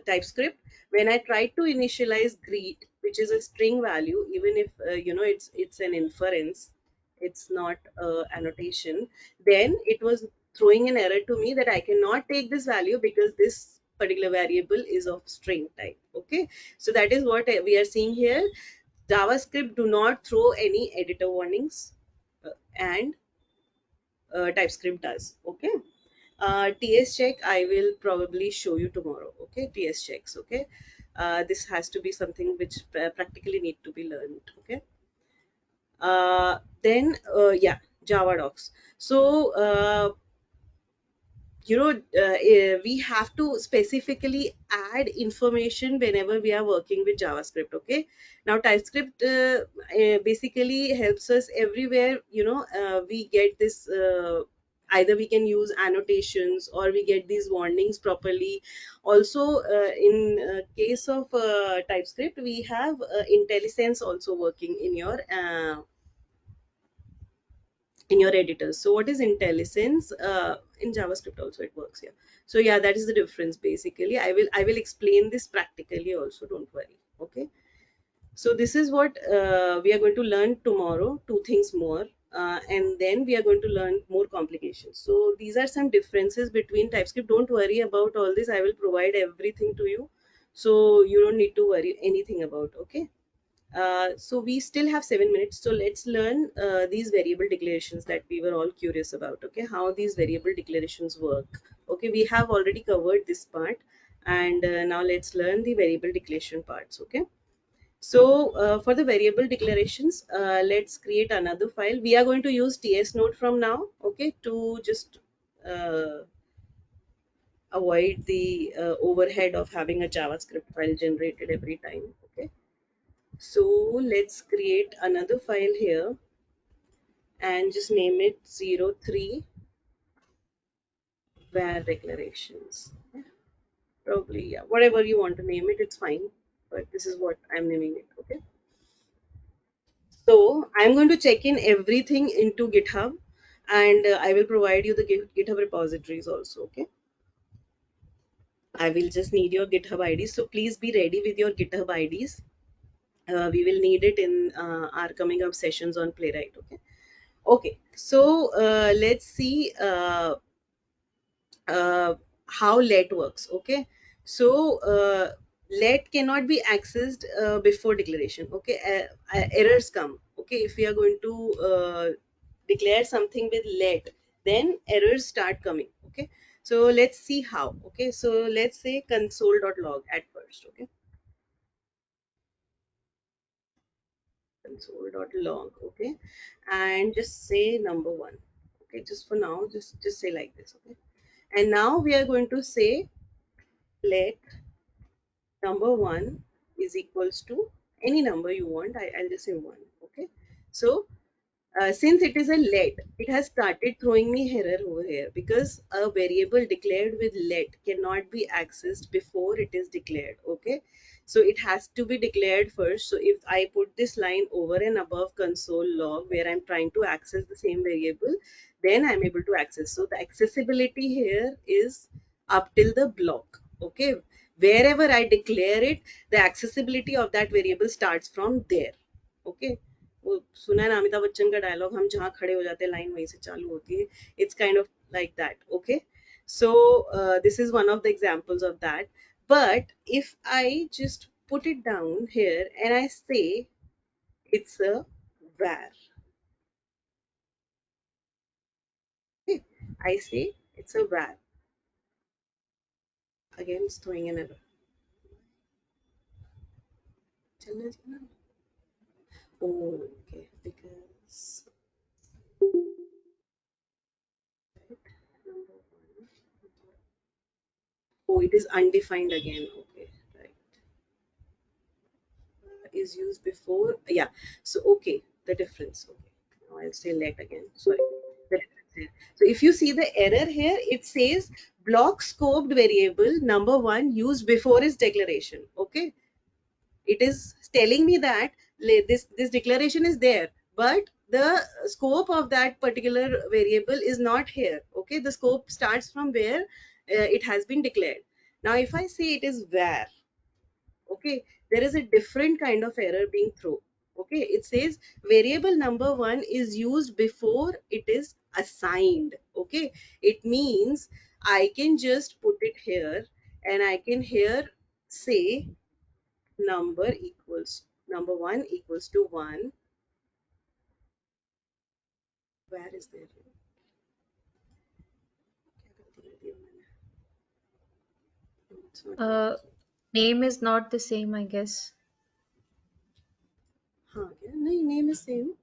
TypeScript, when I tried to initialize greet, which is a string value, even if it's an inference, it's not annotation, then it was throwing an error to me that I cannot take this value because this particular variable is of string type, okay. So that is what we are seeing here. JavaScript do not throw any editor warnings, and TypeScript does, okay. TS check I will probably show you tomorrow, okay. TS checks, okay. This has to be something which practically need to be learned, okay. Then yeah, Java docs. So we have to specifically add information whenever we are working with JavaScript, okay. Now TypeScript basically helps us everywhere, we get this either we can use annotations or we get these warnings properly. Also in case of TypeScript, we have IntelliSense also working in your editors. So what is IntelliSense? In JavaScript also it works here. So yeah, that is the difference basically. I will explain this practically also, don't worry, okay. So this is what we are going to learn tomorrow, two things more, and then we are going to learn more complications. So these are some differences between TypeScript. Don't worry about all this, I will provide everything to you, so you don't need to worry anything about, okay. So we still have 7 minutes. So let's learn these variable declarations that we were all curious about. Okay, how these variable declarations work. Okay, we have already covered this part, and now let's learn the variable declaration parts. Okay. So for the variable declarations, let's create another file. We are going to use TS node from now. Okay, to just uh, avoid the overhead of having a JavaScript file generated every time. Okay. So let's create another file here and just name it 03 var declarations. Yeah, probably, yeah, whatever you want to name it, it's fine. But this is what I'm naming it. Okay. So I'm going to check in everything into GitHub, and I will provide you the GitHub repositories also. Okay. I will just need your GitHub IDs. So please be ready with your GitHub IDs. We will need it in our coming up sessions on Playwright. Okay. Okay, so let's see how let works. Okay, So let cannot be accessed before declaration. Okay, errors come. Okay, if we are going to declare something with let, then errors start coming. Okay, so let's see how. Okay, so let's say console.log at first. Okay, console.log. Okay, and just say number one. Okay, just for now, just say like this. Okay, and now we are going to say let number one is equals to any number you want. I'll just say one. Okay, so since it is a let, it has started throwing me error over here because a variable declared with let cannot be accessed before it is declared. Okay, so it has to be declared first. So if I put this line over and above console log where I'm trying to access the same variable, then I'm able to access. So the accessibility here is up till the block. Okay, wherever I declare it, the accessibility of that variable starts from there. Okay, वो सुना है ना अमिताभ बच्चन का dialogue, हम जहाँ खड़े हो जाते हैं लाइन वहीं से चालू होती है. It's kind of like that. Okay, so this is one of the examples of that. But if I just put it down here and I say it's a var, okay, I say it's a var, again it's throwing an error. चलना चाहिए ना. Oh, okay, because number one, oh, it is undefined again. Okay, right. Is used before, yeah. So okay, the difference. Okay, now I'll say let again. Sorry, the difference here. So if you see the error here, it says block scoped variable number one used before its declaration. Okay, it is telling me that this declaration is there, but the scope of that particular variable is not here. Okay, the scope starts from where it has been declared. Now if I say it is var, okay, there is a different kind of error being thrown. Okay, it says variable number one is used before it is assigned. Okay, it means I can just put it here and I can here say number equals number one equals to one. Where is there? It's not here. Uh, Name is not the same, I guess. हाँ क्या नहीं, name is same.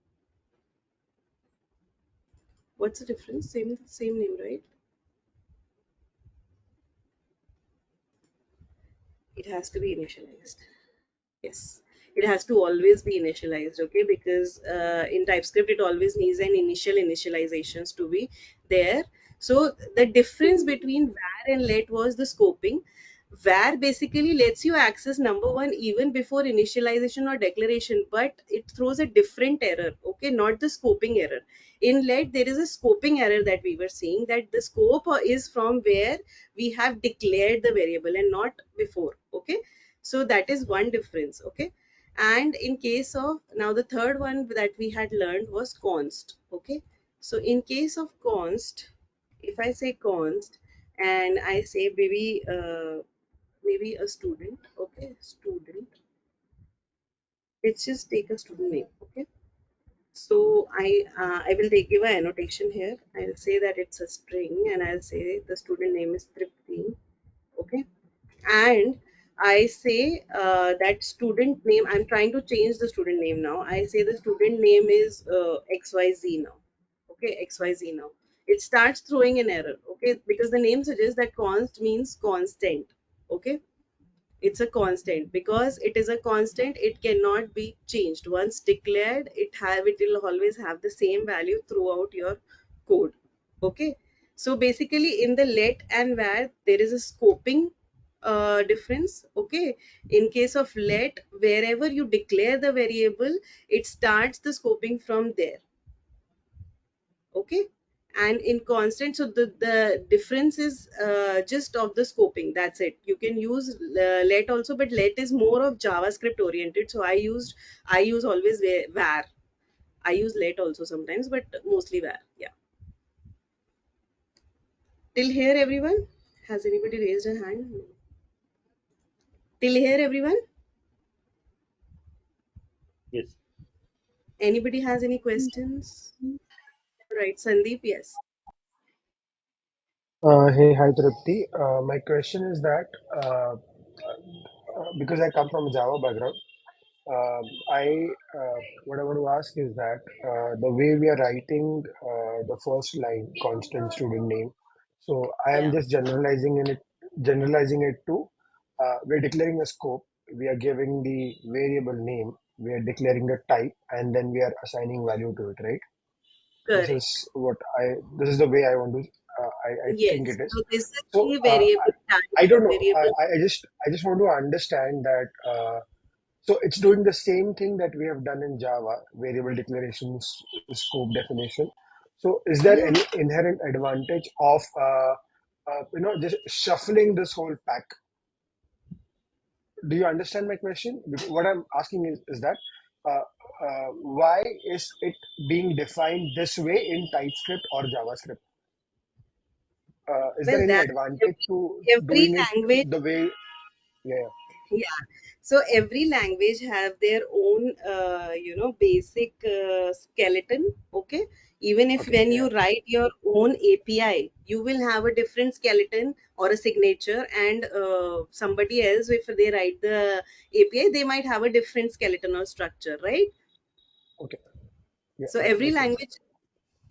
What's the difference? Same name, right? It has to be initialized. Yes, it has to always be initialized. Okay, because in TypeScript it always needs an initial initializations to be there. So the difference between var and let was the scoping. Var basically lets you access number one even before initialization or declaration, but it throws a different error. Okay, not the scoping error. In let there is a scoping error that we were seeing, that the scope is from where we have declared the variable and not before. Okay, so that is one difference. Okay, and in case of now the third one that we had learned was const. Okay, so in case of const, if I say const and I say maybe a student. Okay, student, let's just take a student name. Okay, so I will give an annotation here. I'll say that it's a string and I'll say the student name is Tripti. Okay, and I say that student name, I'm trying to change the student name now. I say the student name is XYZ now. Okay, XYZ now. It starts throwing an error. Okay, because the name suggests that const means constant. Okay, it's a constant. Because it is a constant, it cannot be changed. Once declared, it will always have the same value throughout your code. Okay, so basically in the let and var there is a scoping difference. Okay, in case of let, wherever you declare the variable, it starts the scoping from there. Okay, and in constant, so the difference is just of the scoping, that's it. You can use let also, but let is more of JavaScript oriented, so I use always var. I use let also sometimes, but mostly var. Yeah, till here everyone, has anybody raised a hand? Till here, everyone? Yes. Anybody has any questions? Right, Sandeep, yes. Hey, hi Tripti. My question is that because I come from a Java background, I what I want to ask is that the way we are writing the first line, constant student name. So I am Yeah, just generalizing it to we're declaring a scope. We are giving the variable name. We are declaring a type, and then we are assigning value to it, right? This correct. is what I. This is the way I want to. I think Yes. it is. So this is So the variable I type, don't know. variable. I just want to understand that. So it's doing the same thing that we have done in Java, variable declarations, scope definition. So is there Yeah. any inherent advantage of just shuffling this whole pack? Do you understand my question? Because what I'm asking is that uh, why is it being defined this way in TypeScript or JavaScript? Is there Well, any that advantage every, to every doing it language, the way? Yeah. yeah. So every language have their own, basic skeleton. Okay. Even if Okay. when Yeah. you write your own API, you will have a different skeleton or a signature, and somebody else, if they write the API, they might have a different skeleton or structure, right? Okay. Yeah. So That every makes sense. language,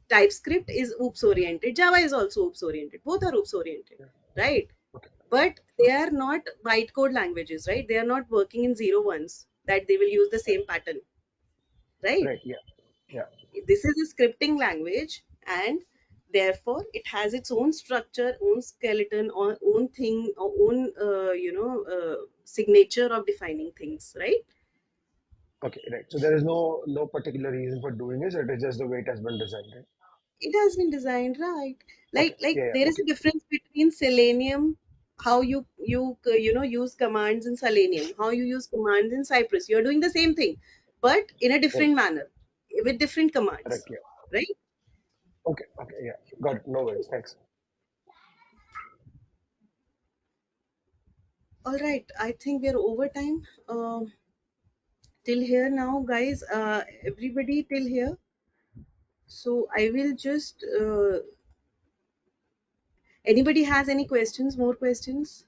TypeScript is OOPS oriented, Java is also OOPS oriented, both are OOPS oriented, Yeah. right? Okay. But they are not bytecode languages, right? They are not working in zero ones that they will use the same pattern, right? Right. Yeah. Yeah. This is a scripting language, and therefore it has its own structure, own skeleton, or own thing, or own signature of defining things, right? Okay. Right. So there is no particular reason for doing this. It is just the way it has been designed. Right? It has been designed right, Okay. like Yeah. Yeah. there is Okay. a difference between Selenium, how use commands in Selenium, how you use commands in Cypress. You're doing the same thing, but in a Right. different manner, with different Right. commands, Yeah. right? Okay. Okay. Yeah. Got it. No worries. Thanks. All right, I think we're over time. Till here now, guys, everybody till here. So I will just anybody has any questions, more questions?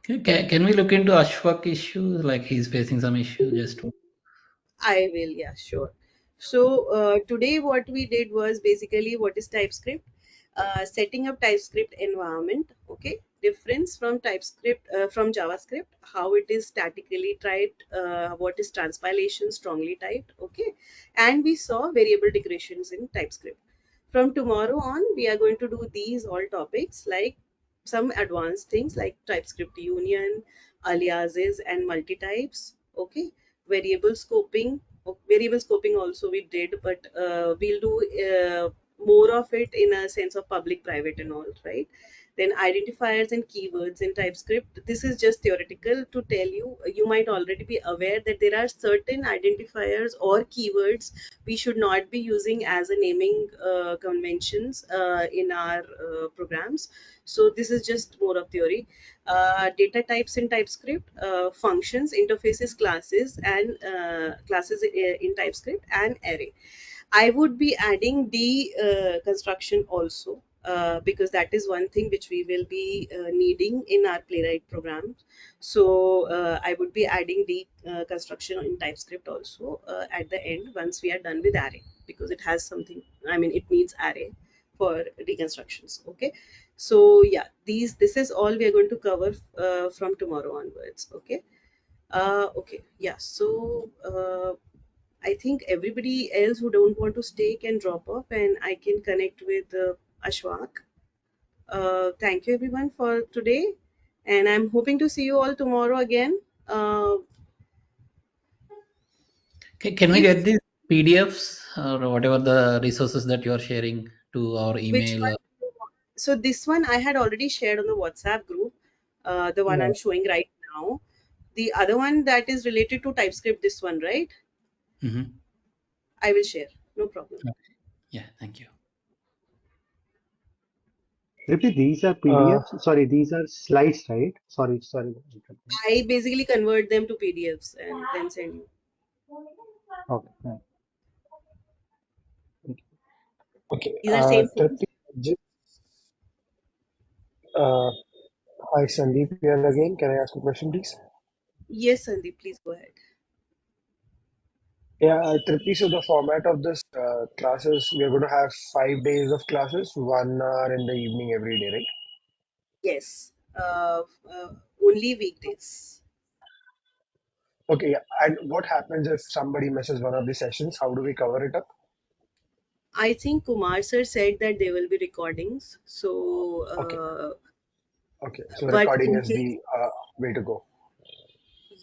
Can we look into Ashfaq issues? Like he's facing some issue. Just I will, yeah, sure. So today what we did was basically what is TypeScript, setting up TypeScript environment. Okay, difference from TypeScript from JavaScript, how it is statically typed, what is transpilation, strongly typed. Okay, and we saw variable declarations in TypeScript. From tomorrow on, we are going to do these all topics like some advanced things like TypeScript union, aliases, and multi-types. Okay, variable scoping. Variable scoping also we did, but we'll do more of it in a sense of public, private, and all, right? Then identifiers and keywords in TypeScript. This is just theoretical to tell you. You might already be aware that there are certain identifiers or keywords we should not be using as a naming conventions in our programs. So this is just more of theory. Data types in TypeScript, functions, interfaces, classes, and classes in TypeScript, and array. I would be adding the construction also, because that is one thing which we will be needing in our Playwright program. So I would be adding the construction in TypeScript also at the end once we are done with array, because it has something. I mean, it needs array for deconstructions. Okay, so yeah, this is all we are going to cover from tomorrow onwards. Okay. Okay, yeah. So I think everybody else who don't want to stay can drop off, and I can connect with Ashwak. Thank you everyone for today, and I'm hoping to see you all tomorrow again. can we If get these PDFs or whatever the resources that you are sharing to our which email? one? So this one I had already shared on the WhatsApp group, the one Yeah. I'm showing right now. The other one that is related to TypeScript, this one, right? Mm-hmm. I will share. No problem. Okay. Yeah. Thank you. Tripti, these are PDFs. Sorry, these are slides, right? Sorry. I basically convert them to PDFs and then send you. Okay. Fine. Thank Okay, These are same forms. Tripti, j- uh, hi Sandeep here again. Can I ask a question, please? Yes, Sandeep, please go ahead. Yeah, Tripti, so the format of this classes, we are going to have 5 days of classes, 1 hour in the evening every day, right? Yes, only weekdays. Okay, yeah. And what happens if somebody misses one of the sessions? How do we cover it up? I think Kumar sir said that there will be recordings. So, Okay, okay. So but recording in is case, the way to go.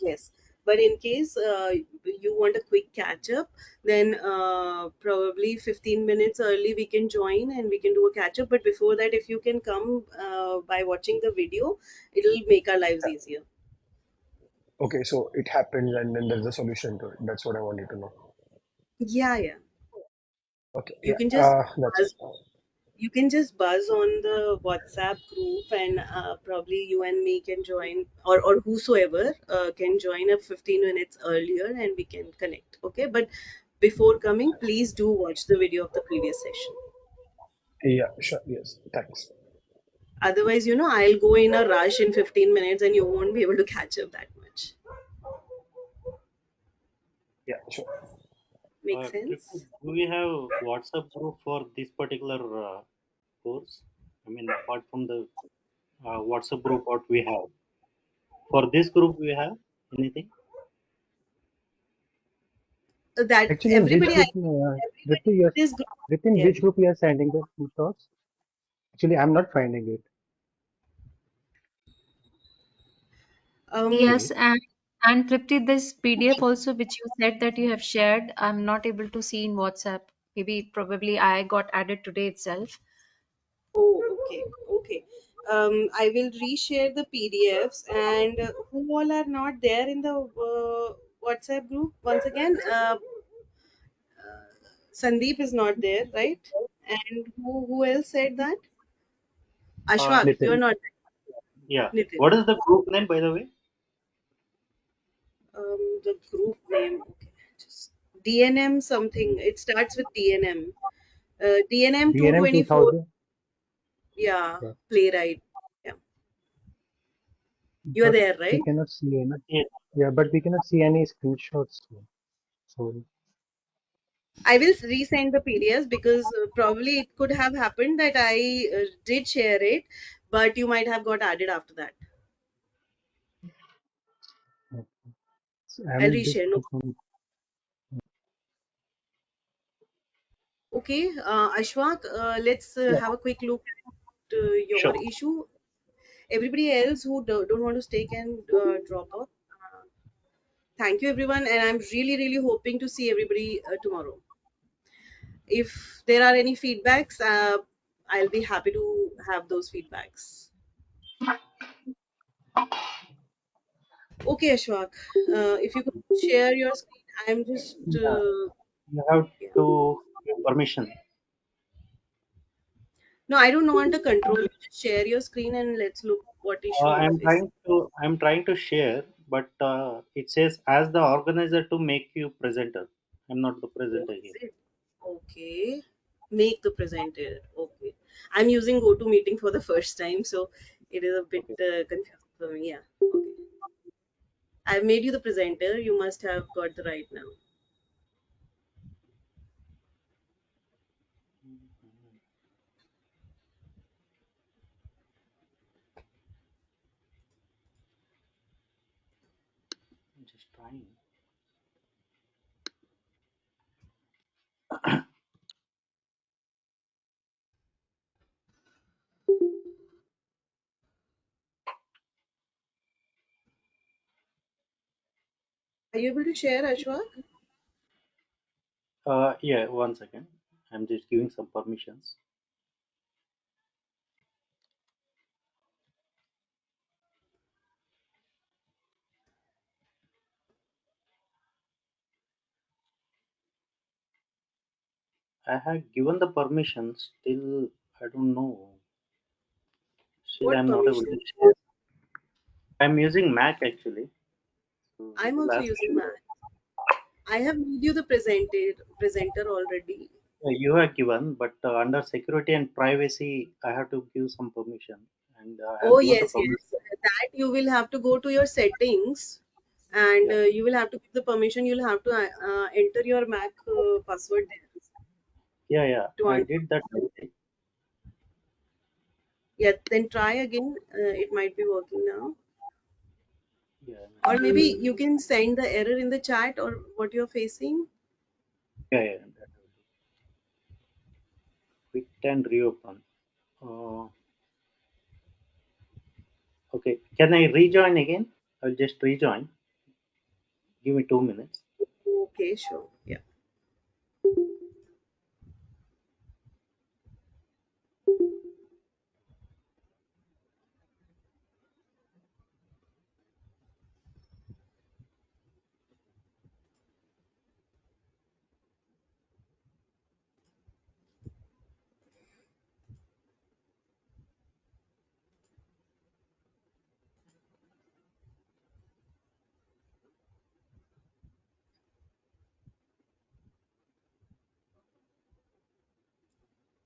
yes, but in case you want a quick catch up, then probably 15 minutes early we can join and we can do a catch up. But before that, if you can come by watching the video, it'll make our lives easier. Okay, so it happens and then there's a solution to it. That's what I wanted to know. Yeah, yeah. Okay, You yeah. can just That's it. buzz, you can just buzz on the WhatsApp group, and probably you and me can join, or whosoever can join up 15 minutes earlier, and we can connect. Okay, but before coming, please do watch the video of the previous session. Yeah, sure. Yes, thanks. Otherwise, I'll go in a rush in 15 minutes, and you won't be able to catch up that much. Yeah, sure. Make Tripti, sense? do we have WhatsApp group for this particular course? I mean, apart from the WhatsApp group, what we have for this group, we have anything? That you. Actually, in which everybody, group, everybody in this group Tripti, in is there. which group you are sending the thoughts? Actually, I'm not finding it. Um, Yes, Okay. and Tripti, this PDF also which you said that you have shared, I'm not able to see in WhatsApp. Maybe probably I got added today itself. Oh, okay, okay. I will reshare the PDFs, and who all are not there in the WhatsApp group? Once again, Sandeep is not there, right? And who else said that? Ashwak, you are Nitin. not Yeah. there. Nitin. What is the group name, by the way? The group name, okay, just DNM something. It starts with DNM. DNM DNM 224. 2000. Yeah, Yeah. playwright. Yeah, you are But there, we right? cannot see any. Yes. Yeah, but we cannot see any screenshots. So I will resend the PDFs because probably it could have happened that I did share it, but you might have got added after that. I'm I'll in this reshare. No. group only. Okay, Ashwak, let's Yeah. have a quick look at Sure. your issue. Everybody else who don't want to stay can drop off. Thank you, everyone, and I'm really, really hoping to see everybody tomorrow. If there are any feedbacks, I'll be happy to have those feedbacks. Okay, Ashwak, if you could share your screen, I'm just, Yeah. You have yeah. to give permission. No, I don't want to control you. Just share your screen and let's look what issue you're facing. I'm trying to share, but it says as the organizer to make you presenter. I'm not the Oh, presenter is here. it? Okay. Make the presenter. Okay. I'm using GoToMeeting for the first time, so it is a bit Okay. confusing for me. Yeah. Okay. I've made you the presenter. You must have got the right now. I'm just trying. Are you able to share, Ashwak? Yeah, one second. I'm just giving some permissions. I have given the permissions. Still, I don't know. Still, What I'm not able to permission? share. I'm using Mac actually. So it I'm will also ask using you. Mac. I have made you the presenter already. You have given, but under security and privacy, I have to give some permission, and I Oh have given the yes, permission. yes. That you will have to go to your settings, and Yeah, you will have to give the permission. You'll have to enter your Mac password there yeah. to I unlock. did that already. Yeah, then try again. It might be working now. Yeah, Or maybe you can send the error in the chat or what you're facing. yeah. That will do. Quit and reopen. Uh, okay. Can I rejoin again? I'll just rejoin. Give me 2 minutes. Okay, sure. Yeah.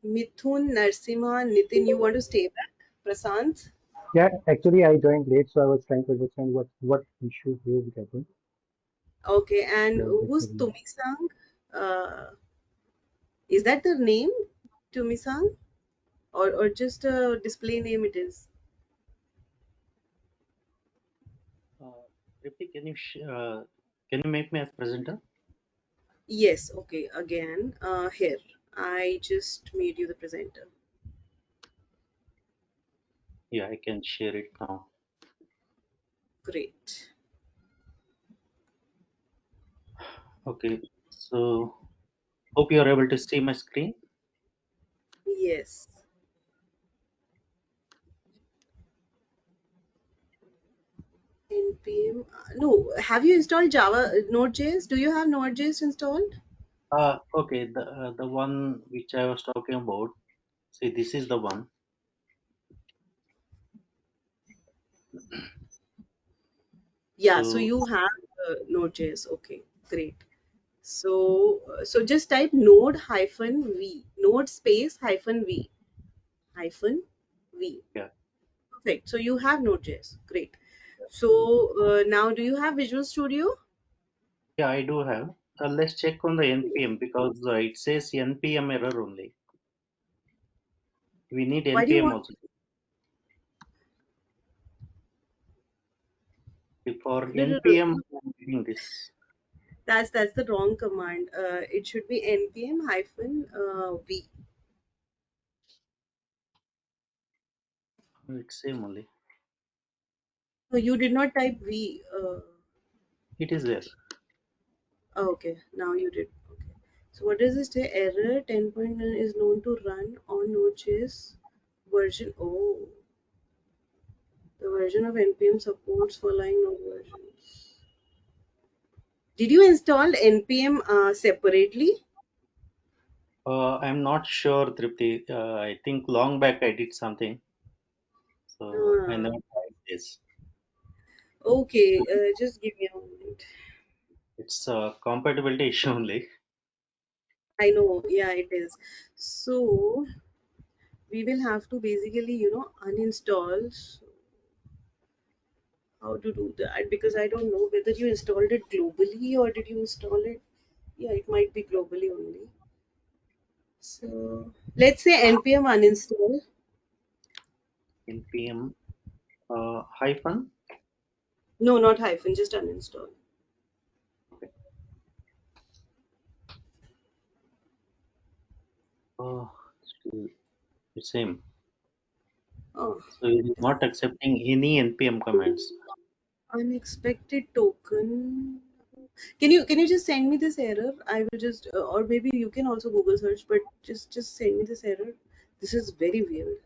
Mithun, Narsimha, Nitin, you want to stay back? Prasant? Yeah, actually I joined late, so I was trying to understand what issue he is getting. Okay, and So that's the who's reason. Tumisang? Is that the name? Tumisang? Or just a display name it is? Tripti, can you make me as presenter? Yes, okay, again, here. I just made you the presenter. Yeah, I can share it now. Great. Okay. So hope you are able to see my screen. Yes. NPM. No, have you installed Java Node.js? Do you have Node.js installed? Okay. The one which I was talking about. See, this is the one. Yeah, so So you have Node.js. Okay, great. So just type node hyphen v, node space hyphen v, hyphen v. yeah, Perfect. So you have Node.js. Great. So now do you have Visual Studio? yeah, I do have. Let's check on the npm because it says npm error only. We need Why do you npm want? also. For No, no, no. npm, I'm getting this. That's the wrong command. It should be npm hyphen v. It's same only. No, you did not type v. It is there. Oh, okay, now you did. Okay. So what does it say? Error 10.9 is known to run on Node.js version. Oh, the version of npm supports following node versions. Did you install npm separately? I'm not sure, Tripti. I think long back I did something, so I Ah, never tried this. okay, just give me a moment. It's a compatibility issue only. I know, yeah, it is. So we will have to basically, uninstall. So how to do that? Because I don't know whether you installed it globally or did you install it. Yeah, it might be globally only. So let's say npm uninstall. npm hyphen. No, not hyphen, just uninstall. Okay. Still the same. Oh, So it is not accepting any npm commands. unexpected token. Can you just send me this error? I will just or maybe you can also Google search, but just send me this error. This is very weird.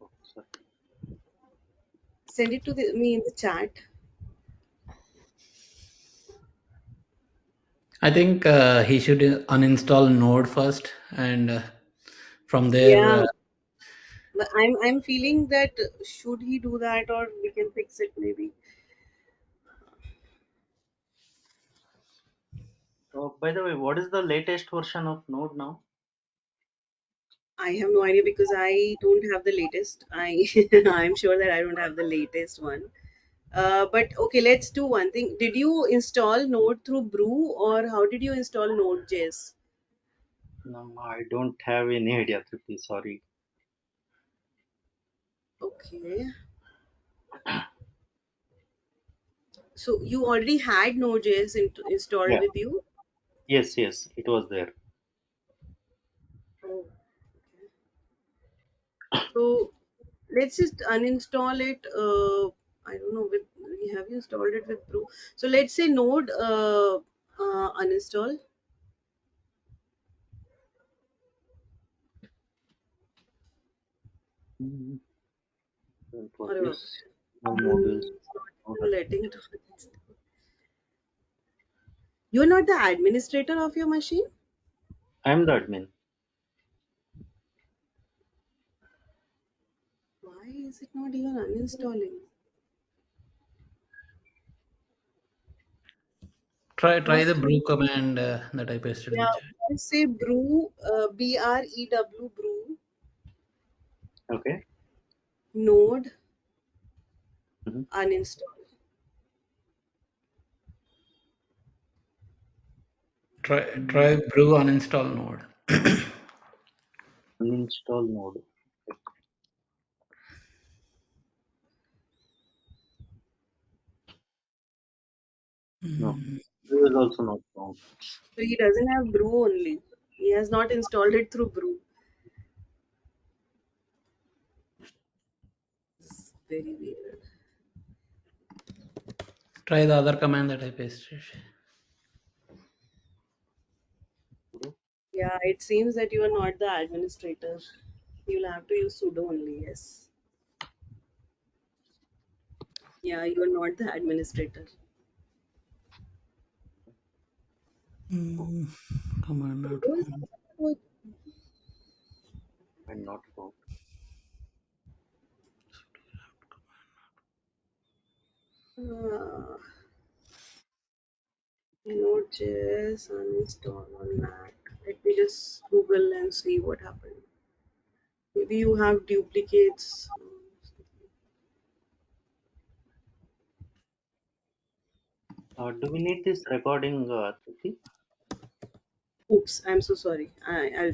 Oh, sorry. Send it to me in the chat. I think he should uninstall Node first, and from there, Yeah, but I'm feeling that should he do that or we can fix it maybe. By the way, what is the latest version of Node now? I have no idea because I don't have the latest. I'm sure that I don't have the latest one. But okay, let's do one thing. Did you install Node through Brew or how did you install Node.js? No, I don't have any idea, Tripti. Sorry. Okay. So you already had Node.js installed Yeah. with you? Yes, yes, it was there. Oh, okay. So let's just uninstall it. I don't know. Have you installed it with Brew? So let's say Node uninstall. Mm, For Arre baap this, no modules. It's not No even that- letting to. You're not the administrator of your machine? I'm the admin. Why is it not even uninstalling? try the Must brew command that I pasted in the yeah, chat. just say brew, brew brew Okay. node Mm-hmm. uninstall. Try brew uninstall Node. Uninstall Node. No, Mm, brew is also not found. So he doesn't have brew only. He has not installed it through brew. It's very weird. Try the other command that I pasted. Yeah, it seems that you are not the administrator. You'll have to use sudo only, yes. Yeah, you are not the administrator. Mm, command not Sudo is found. what- And not found. uh, Node.js uninstall on Mac. Let me just Google and see what happened. Maybe you have duplicates. Do we need this recording, Tripti? Oops, I'm so sorry. I'll